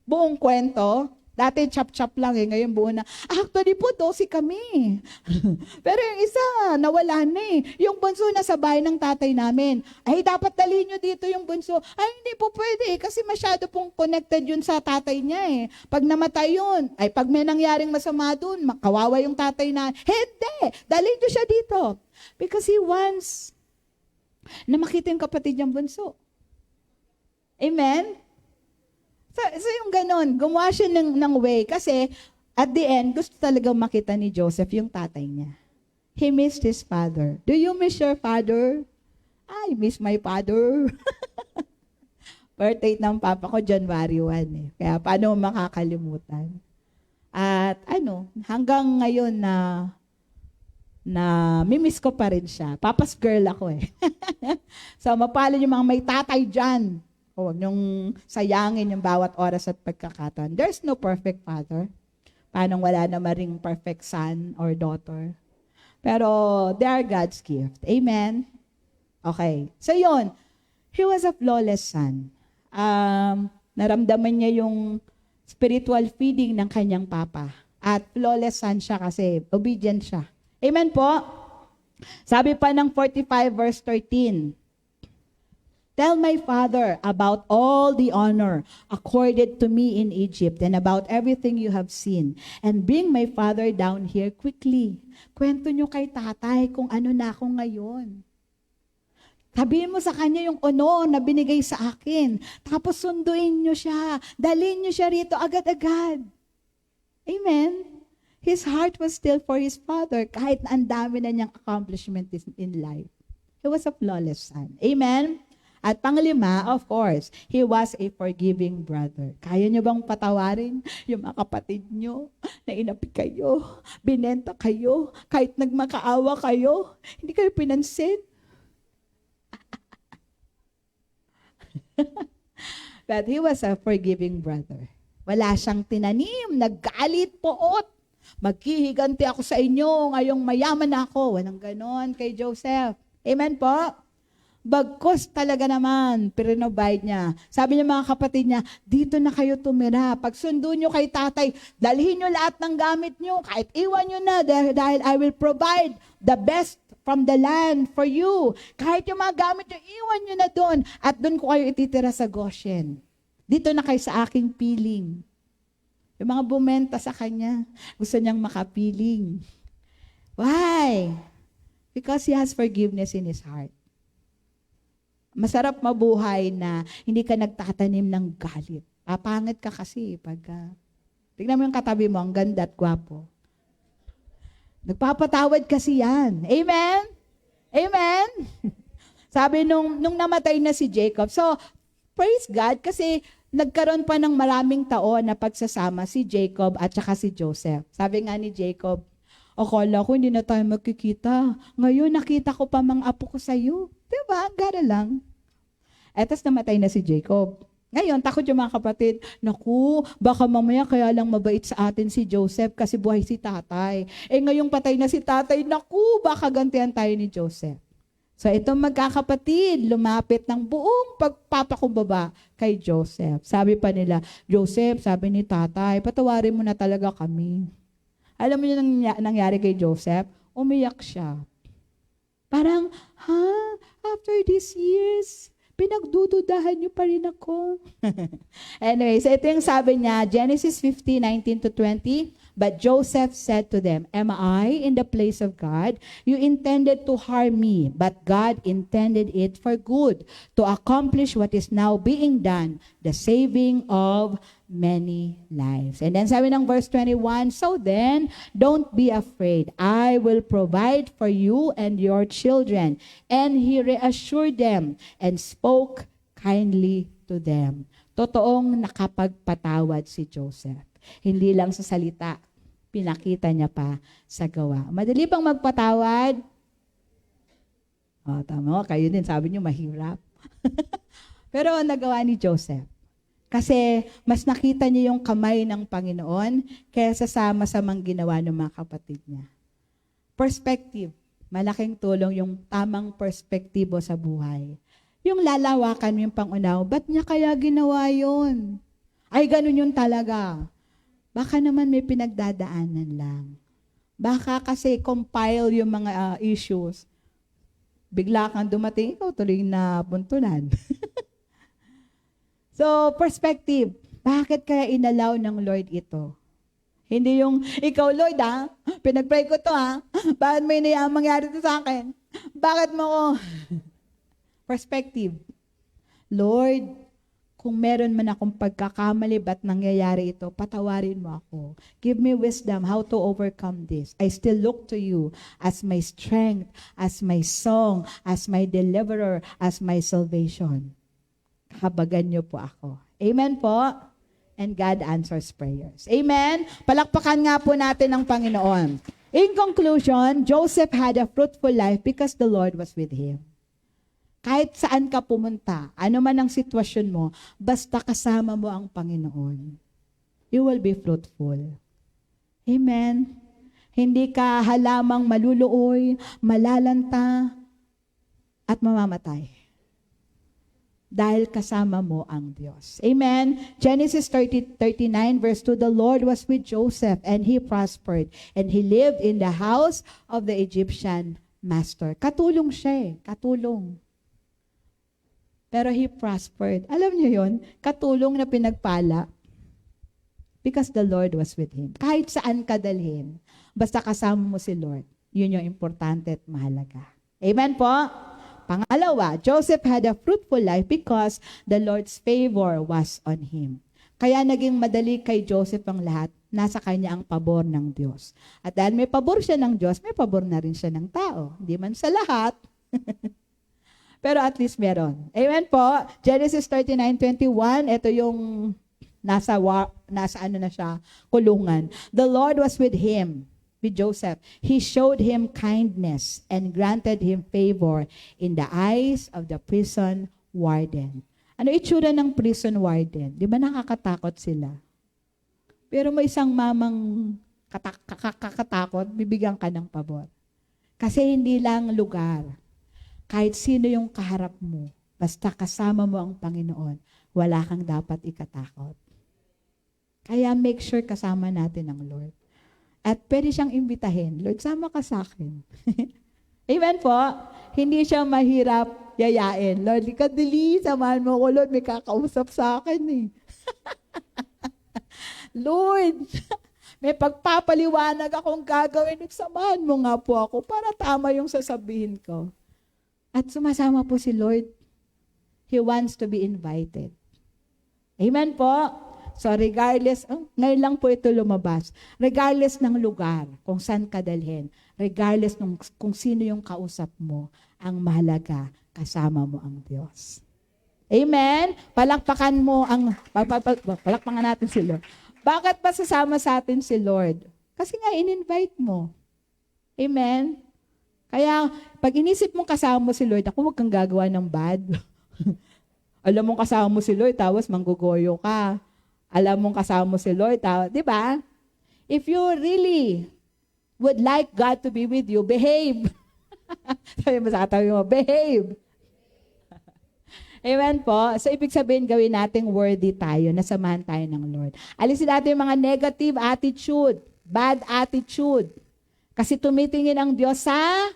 buong kwento. Dati chop-chop lang eh, ngayon buo na. Actually po, 12 kami. Pero yung isa, nawala na eh. Yung bunso na sa bahay ng tatay namin. Ay, dapat dalhin nyo dito yung bunso. Ay, hindi po pwede eh, kasi masyado pong connected yun sa tatay niya eh. Pag namatay yun, ay pag may nangyaring masama dun, makawawa yung tatay na, hindi, dalhin nyo siya dito. Because he wants na makita yung kapatid niyang bunso. Amen? So yung ganon, gumawa siya ng way kasi at the end, gusto talagang makita ni Joseph yung tatay niya. He missed his father. Do you miss your father? I miss my father. Birthday ng papa ko, January 1 eh. Kaya paano makakalimutan? At hanggang ngayon na mimiss ko pa rin siya. Papa's girl ako eh. So mapalad yung mga may tatay dyan. Huwag niyong sayangin yung bawat oras at pagkakataon. There's no perfect father. Paano wala naman ring perfect son or daughter. Pero they are God's gift. Amen? Okay. So yun, he was a flawless son. Naramdaman niya yung spiritual feeding ng kanyang papa. At flawless son siya kasi obedient siya. Amen po? Sabi pa ng 45 verse 13, tell my father about all the honor accorded to me in Egypt and about everything you have seen. And bring my father down here quickly. Kwento nyo kay tatay kung ano na ako ngayon. Sabihin mo sa kanya yung honor na binigay sa akin. Tapos sunduin nyo siya. Dalhin nyo siya rito agad-agad. Amen? His heart was still for his father kahit na ang dami na niyang accomplishment in life. He was a flawless son. Amen? At panglima, of course, he was a forgiving brother. Kaya niyo bang patawarin yung mga kapatid niyo na inapi kayo, binenta kayo, kahit nagmakaawa kayo, hindi kayo pinansin? But he was a forgiving brother. Wala siyang tinanim, naggalit poot. Maghihiganti ako sa inyo, ngayong mayaman na ako. Walang ganon kay Joseph. Amen po? Bagkus talaga naman, pirenovide niya. Sabi niya mga kapatid niya, dito na kayo tumira. Pag sundo niyo kay tatay, dalhin niyo lahat ng gamit niyo. Kahit iwan niyo na dahil I will provide the best from the land for you. Kahit yung mga gamit niyo, iwan niyo na doon. At doon ko kayo ititira sa Goshen. Dito na kayo sa aking piling. Yung mga bumenta sa kanya, gusto niyang makapiling. Why? Because he has forgiveness in his heart. Masarap mabuhay na hindi ka nagtatanim ng galit. Papangit ka kasi pag tignan mo yung katabi mo, ang ganda at gwapo. Nagpapatawad kasi yan. Amen? Amen? Sabi nung namatay na si Jacob. So, praise God kasi nagkaroon pa ng maraming taon na pagsasama si Jacob at saka si Joseph. Sabi nga ni Jacob, akala ko hindi na tayo magkikita. Ngayon nakita ko pa mga apo ko sa'yo. Diba? Ang gara lang. Etos namatay na si Jacob. Ngayon, takot yung mga kapatid, naku, baka mamaya kaya lang mabait sa atin si Joseph kasi buhay si tatay. Ngayong patay na si tatay, naku, baka gantihan tayo ni Joseph. So itong magkakapatid, lumapit ng buong pagpapakumbaba kay Joseph. Sabi pa nila, Joseph, sabi ni tatay, patawarin mo na talaga kami. Alam mo yung nangyari kay Joseph? Umiyak siya. Parang, after these years, pinagdududahan niyo pa rin ako. Anyway, so ito yung sabi niya, Genesis 50:19-20, but Joseph said to them, am I in the place of God? You intended to harm me, but God intended it for good, to accomplish what is now being done, the saving of many lives. And then sabi ng verse 21, so then, don't be afraid. I will provide for you and your children. And he reassured them and spoke kindly to them. Totoong nakapagpatawad si Joseph. Hindi lang sa salita, pinakita niya pa sa gawa. Madali bang magpatawad? Tama, kayo din, sabi niyo mahirap. Pero nagawa ni Joseph. Kasi mas nakita niya yung kamay ng Panginoon kaysa sa masamang ginawa ng mga kapatid niya. Perspective. Malaking tulong yung tamang perspektibo sa buhay. Yung lalawakan yung pangunaw, ba't niya kaya ginawa yun? Ay, ganun yun talaga. Baka naman may pinagdadaanan lang. Baka kasi compile yung mga issues. Bigla kang dumating, ikaw tuloy na buntulan. So, perspective. Bakit kaya inalaw ng Lord ito? Hindi yung, ikaw Lord pinag-pray ko to bakit may mangyari to sa akin? Bakit mo ko? Perspective. Lord, kung meron man akong pagkakamali ba't nangyayari ito, patawarin mo ako. Give me wisdom how to overcome this. I still look to you as my strength, as my song, as my deliverer, as my salvation. Habagan niyo po ako. Amen po? And God answers prayers. Amen? Palakpakan nga po natin ang Panginoon. In conclusion, Joseph had a fruitful life because the Lord was with him. Kahit saan ka pumunta, ano man ang sitwasyon mo, basta kasama mo ang Panginoon, you will be fruitful. Amen? Hindi ka halamang maluluoy, malalanta, at mamamatay. Dahil kasama mo ang Diyos. Amen? Genesis 39 verse 2, the Lord was with Joseph and he prospered and he lived in the house of the Egyptian master. Katulong siya katulong. Pero he prospered. Alam niyo yon, katulong na pinagpala because the Lord was with him. Kahit saan ka dalhin, basta kasama mo si Lord, yun yung importante at mahalaga. Amen po? Pangalawa, Joseph had a fruitful life because the Lord's favor was on him. Kaya naging madali kay Joseph ang lahat, nasa kanya ang pabor ng Diyos. At dahil may pabor siya ng Diyos, may pabor na rin siya ng tao. Hindi man sa lahat, pero at least meron. Amen po? Genesis 39:21, ito yung nasa ano na siya, kulungan. The Lord was with him. With Joseph, he showed him kindness and granted him favor in the eyes of the prison warden. Ano itsura ng prison warden? Di ba nakakatakot sila? Pero may isang mamang kakatakot, bibigyan ka ng pabor. Kasi hindi lang lugar. Kahit sino yung kaharap mo, basta kasama mo ang Panginoon, wala kang dapat ikatakot. Kaya make sure kasama natin ang Lord. At pwede siyang imbitahin, Lord, sama ka sa akin. Amen po? Hindi siya mahirap yayain. Lord, ikadali, samahan mo ko, Lord, may kakausap sa akin Lord, may pagpapaliwanag akong gagawin, samahan mo nga po ako para tama yung sasabihin ko. At sumasama po si Lord. He wants to be invited. Amen po? So regardless, ngayon lang po ito lumabas. Regardless ng lugar, kung saan ka dalhin, regardless kung sino yung kausap mo, ang mahalaga, kasama mo ang Diyos. Amen? Palakpakan natin si Lord. Bakit pa sasama sa atin si Lord? Kasi nga, in-invite mo. Amen? Kaya, pag inisip mong kasama mo si Lord, ako huwag kang gagawa ng bad. Alam mong kasama mo si Lord, tapos manggugoyo ka. Alam mong kasama mo si Lord, di ba? If you really would like God to be with you, behave. Sabi mo sa katabi mo, behave. Amen po. So, ibig sabihin, gawin nating worthy tayo, nasamahan tayo ng Lord. Alisin natin yung mga negative attitude, bad attitude. Kasi tumitingin ang Diyos sa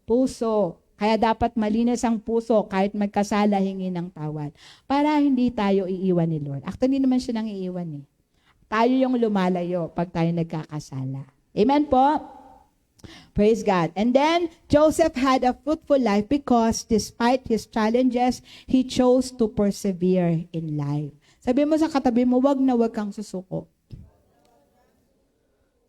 puso. Kaya dapat malinis ang puso kahit magkasala, hingi ng tawad. Para hindi tayo iiwan ni Lord. Actually, hindi naman siya nang iiwan eh. Tayo yung lumalayo pag tayo nagkakasala. Amen po? Praise God. And then, Joseph had a fruitful life because despite his challenges, he chose to persevere in life. Sabi mo sa katabi mo, wag na wag kang susuko.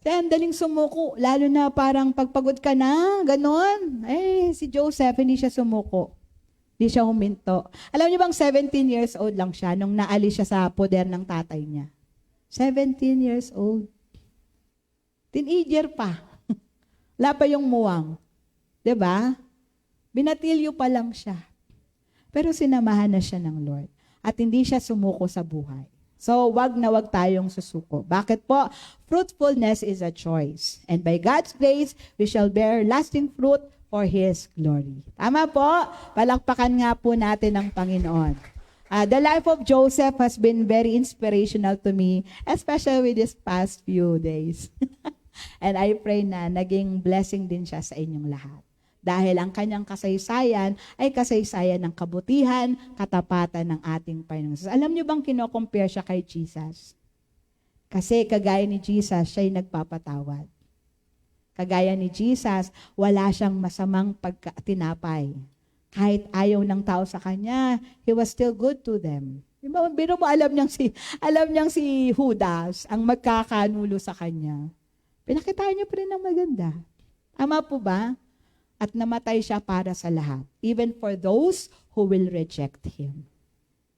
Kaya ang daling sumuko, lalo na parang pagpagod ka na, ganon. Si Joseph, hindi siya sumuko. Hindi siya huminto. Alam niyo bang 17 years old lang siya nung naalis siya sa poder ng tatay niya? 17 years old. Teenager pa. Wala pa yung muwang. 'Di ba? Binatilyo pa lang siya. Pero sinamahan na siya ng Lord. At hindi siya sumuko sa buhay. So, wag na wag tayong susuko. Bakit po? Fruitfulness is a choice. And by God's grace, we shall bear lasting fruit for His glory. Tama po? Palakpakan nga po natin ang Panginoon. The life of Joseph has been very inspirational to me, especially with these past few days. And I pray na naging blessing din siya sa inyong lahat. Dahil ang kanyang kasaysayan ay kasaysayan ng kabutihan, katapatan ng ating Panginoon. Alam niyo bang kino-compare siya kay Jesus? Kasi kagaya ni Jesus, siya'y nagpapatawad. Kagaya ni Jesus, wala siyang masamang pagkatinapay. Kahit ayaw ng tao sa kanya, He was still good to them. Biro mo, alam niyang si Judas ang magkakanulo sa kanya. Pinakitaan niyo pa rin ng maganda. Tama po ba? At namatay siya para sa lahat, even for those who will reject Him.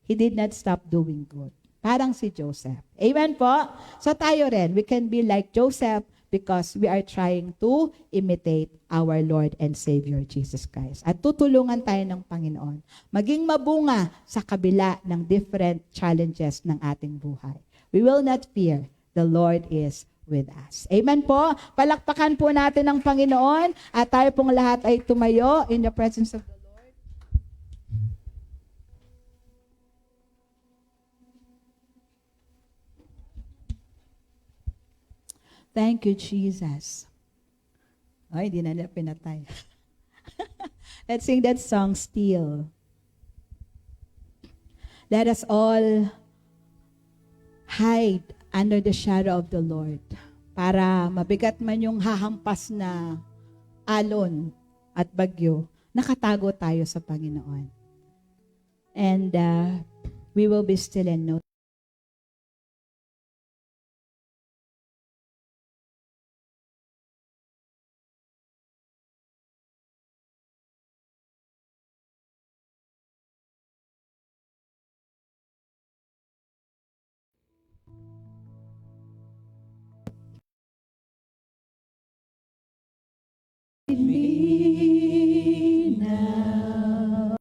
He did not stop doing good. Parang si Joseph. Amen po? So tayo rin, we can be like Joseph because we are trying to imitate our Lord and Savior Jesus Christ. At tutulungan tayo ng Panginoon. Maging mabunga sa kabila ng different challenges ng ating buhay. We will not fear. The Lord is with us. Amen po. Palakpakan po natin ang Panginoon at tayo pong lahat ay tumayo in the presence of the Lord. Thank you, Jesus. Ay, di na pinatay. Let's sing that song, Still. Let us all hide under the shadow of the Lord. Para mabigat man yung hahampas na alon at bagyo, nakatago tayo sa Panginoon. And we will be still and know. Me now.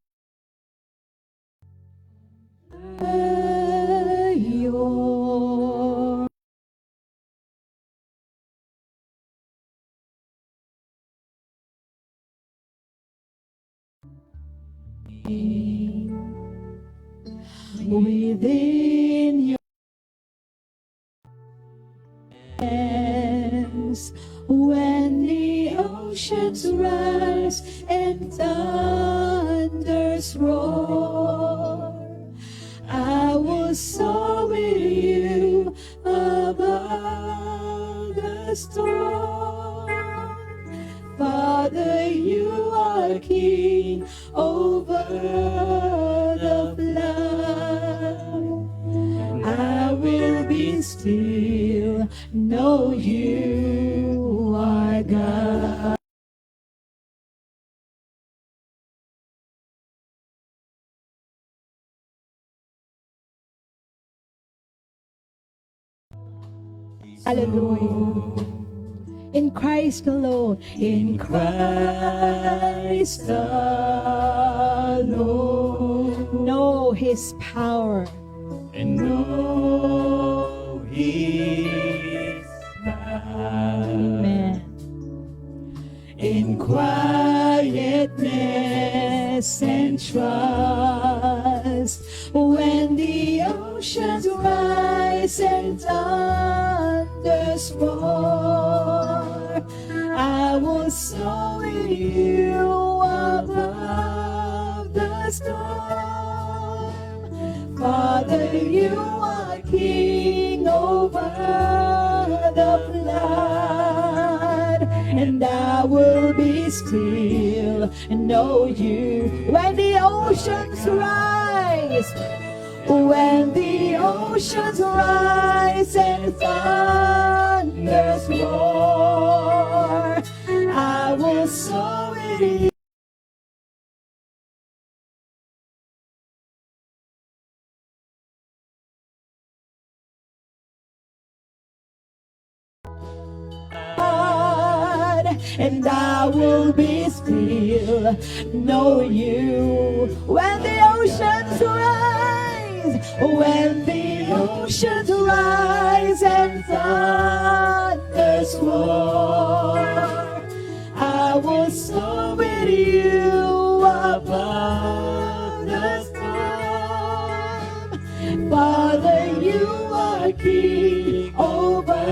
Within your hands, when the oceans rise and thunders roar, I will soar with you above the storm. Far Father, you are King over the flood. I will be still, know you are God. Hallelujah. In Christ alone, in Christ alone, know His power. And know His power. Amen. In quietness and trust, when the oceans rise and thunders roar, I will soar with you above the storm. Father, you are King over the flood, and I will be still and know you when the oceans rise. When the oceans rise and thunders roar, I will soar with you. And I will be still, know you when the oceans rise, when the oceans rise and thunders roar. I will soar with you above the storm. Father, you are King over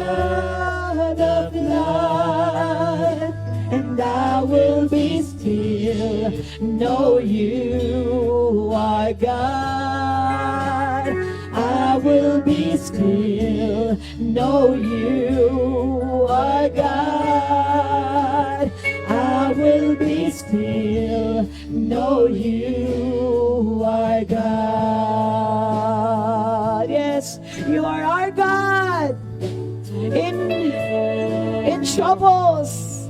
the flood, and I will be still, know you are God. I will be still, know you are God. I will be still, know you are God. Yes, you are our God. In troubles,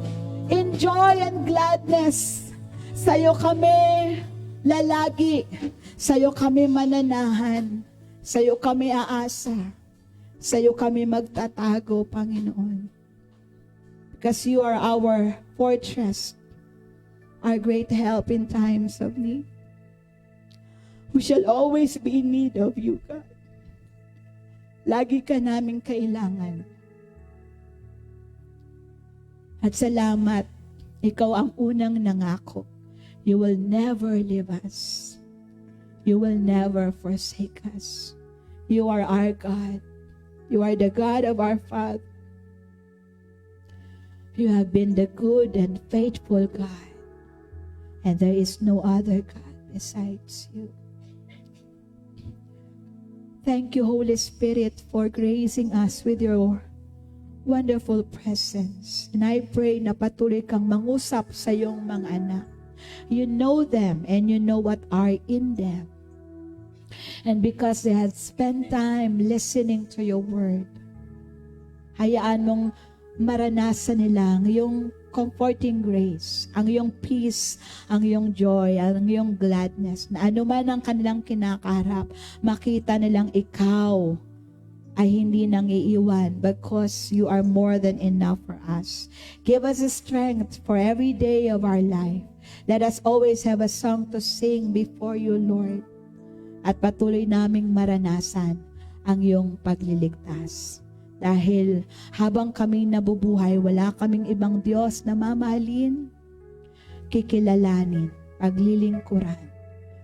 in joy and gladness, sa'yo kami lalagi, sa'yo kami mananahan, sa'yo kami aasa, sa'yo kami magtatago, Panginoon. Because you are our fortress, our great help in times of need. We shall always be in need of you, God. Lagi ka naming kailangan. At salamat, ikaw ang unang nangako. You will never leave us. You will never forsake us. You are our God. You are the God of our Father. You have been the good and faithful God. And there is no other God besides you. Thank you, Holy Spirit, for gracing us with your wonderful presence. And I pray na patuloy kang mangusap sa iyong mga anak. You know them and you know what are in them. And because they had spent time listening to your word, hayaan mong maranasan nila ang iyong comforting grace, ang iyong peace, ang iyong joy, ang iyong gladness, na anuman ang kanilang kinakaharap, makita nilang ikaw ay hindi nang iiwan because you are more than enough for us. Give us the strength for every day of our life. Let us always have a song to sing before you, Lord. At patuloy naming maranasan ang iyong pagliligtas. Dahil habang kaming nabubuhay, wala kaming ibang Diyos na mamahalin, kikilalanin, paglilingkuran,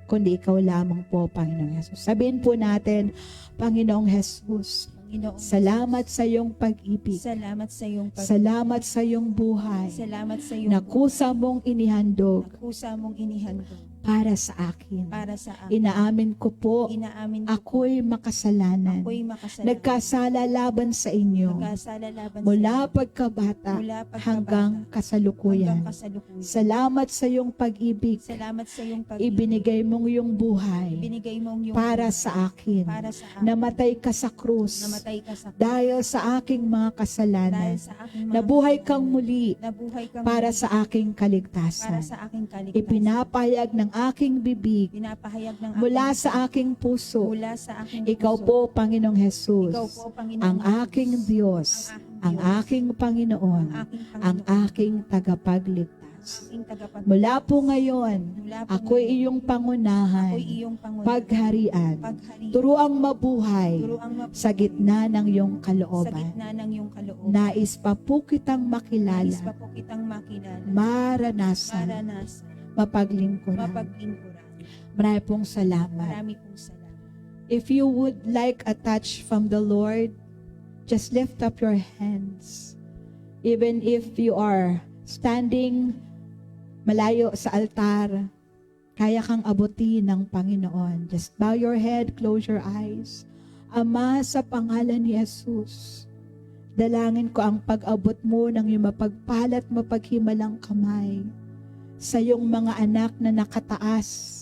kundi ikaw lamang po, Panginoong Jesus. Sabihin po natin, Panginoong Jesus, salamat sa iyong pag-ibig. Salamat sa iyong Salamat sa iyong buhay. Salamat sa iyong Na kusa mong inihandog kusa mong inihandog para sa akin. para sa akin. Inaamin ko po, Inaamin ko ako'y makasalanan. ako'y makasalanan. Nagkasala laban sa inyo. Nagkasala laban Mula sa pagkabata Mula pagkabata hanggang kasalukuyan. hanggang kasalukuyan. Salamat sa iyong pag-ibig. Salamat sa iyong Ibinigay mong iyong buhay Ibinigay mong iyong para sa akin. para sa akin. Namatay ka sa krus Namatay ka sa dahil sa aking mga kasalanan. dahil sa aking mga Nabuhay kasalanan. kang muli Nabuhay kang para muli sa aking para kaligtasan. sa aking kaligtasan. Ipinapahayag ng aking bibig Pinapahayag ng mula aking sa aking puso. mula sa aking Ikaw puso. po, Panginoong Jesus, Ikaw po, Panginoon ang Jesus, aking Diyos, ang aking Panginoon, ang aking tagapagligtas. aking tagapagligtas. Mula po ngayon, Mula po ako'y ngayon, iyong pangunahan, ako'y iyong pangunahan, pagharian, pagharian, turuang mabuhay turuang mabuhay sa gitna ng iyong sa kalooban. gitna ng iyong kalooban. Nais pa po kitang Nais makilala, pa po kitang makilala, maranasan, maranasan, mapaglingkuran. mapaglingkuran. Marami pong salamat. Marami pong salamat. If you would like a touch from the Lord, just lift up your hands. Even if you are standing malayo sa altar, kaya kang abutin ng Panginoon. Just bow your head, close your eyes. Ama, sa pangalan ni Jesus, dalangin ko ang pag-abot mo ng iyong mapagpalat, mapaghimalang kamay sa iyong mga anak na nakataas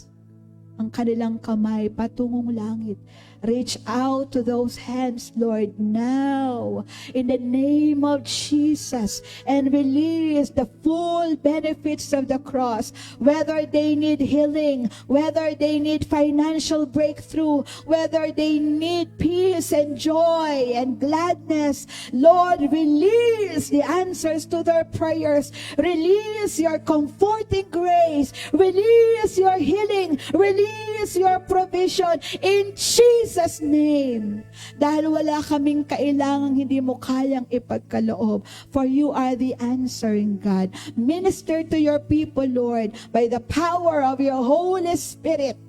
ang kanilang kamay patungong langit. Reach out to those hands, Lord, now in the name of Jesus, and release the full benefits of the cross. Whether they need healing, whether they need financial breakthrough, whether they need peace and joy and gladness, Lord, release the answers to their prayers. Release your comforting grace. Release your healing. Release your provision in Jesus' name. Dahil wala kaming kailangang hindi mo kayang ipagkaloob. For you are the answering God. Minister to your people, Lord, by the power of your Holy Spirit,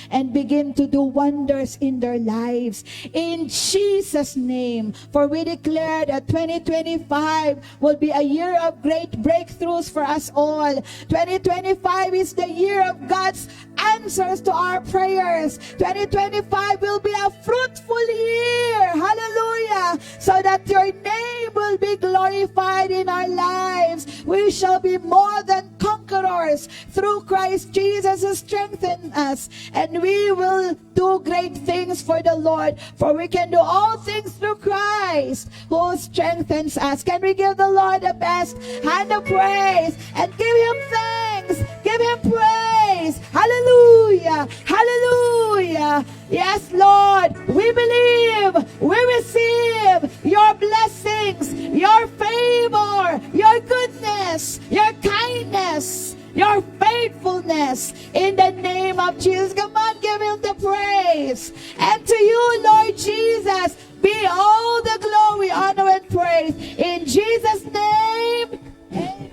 and begin to do wonders in their lives. In Jesus' name. For we declare that 2025 will be a year of great breakthroughs for us all. 2025 is the year of God's answers to our prayers. 2025 will be a fruitful year. Hallelujah. So that your name will be glorified in our lives. We shall be more than conquerors through Christ Jesus who strengthens us. And we will do great things for the Lord. For we can do all things through Christ who strengthens us. Can we give the Lord the best hand of praise and give him thanks? Give him praise. Hallelujah. Hallelujah. Yes, Lord, we believe, we receive your blessings, your favor, your goodness, your kindness, your faithfulness in the name of Jesus. Come on, give him the praise. And to you, Lord Jesus, be all the glory, honor, and praise. In Jesus' name, amen.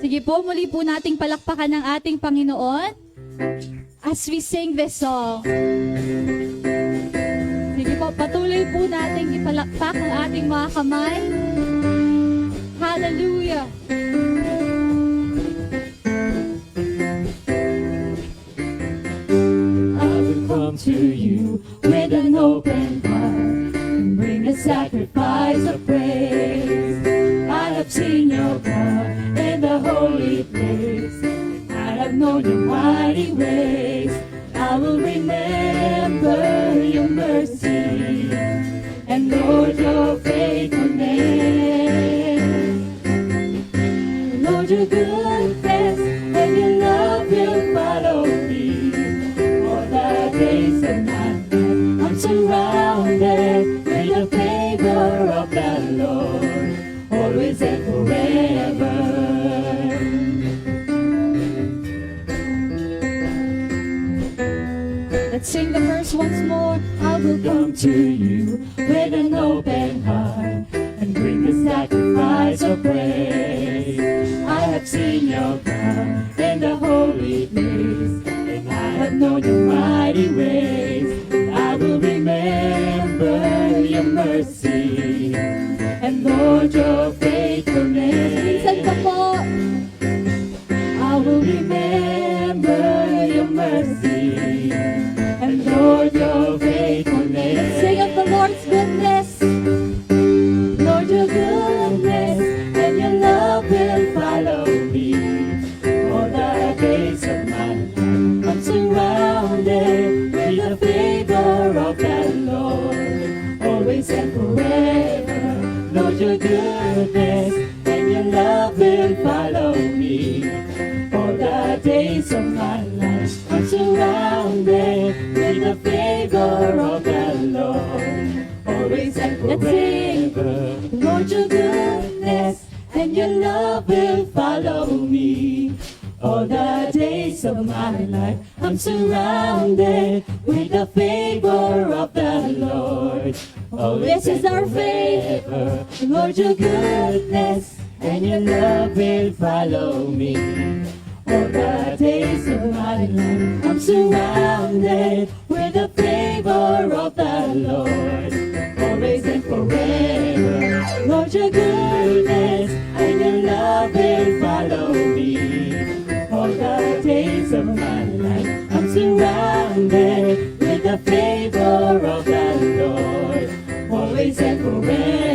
Sige po, muli po nating palakpakan ng ating Panginoon as we sing this song. Sige po, patuloy po nating ipalakpak ang ating mga kamay. Hallelujah! I will come to you with an open heart and bring a sacrifice of praise. I have seen your power in the holy place. I have known your mighty ways. I will remember your mercy and Lord your faithfulness. Lord your goodness and your love will follow me all the days of my life. I'm surrounded with the favor of the Lord, always and forever. Let's sing the verse once more. I will Come to you with an open heart and bring the sacrifice of praise. I have seen your power in the holy place, and I have known your mighty ways. I will remember your mercy and Lord your faithfulness. Minsan pa po, your goodness and your love will follow me. All the days of my life, I'm surrounded with the favor of the Lord. Always and forever, Lord, your goodness and your love will follow me. All the days of my life, I'm surrounded with the favor of the Lord. Always is our favor, Lord, your goodness and your love will follow me. All the days of my life, I'm surrounded with the favor of the Lord. Always and forever, Lord, your goodness and your love will follow me. All the days of my life, I'm surrounded with the favor of the Lord. Always and forever.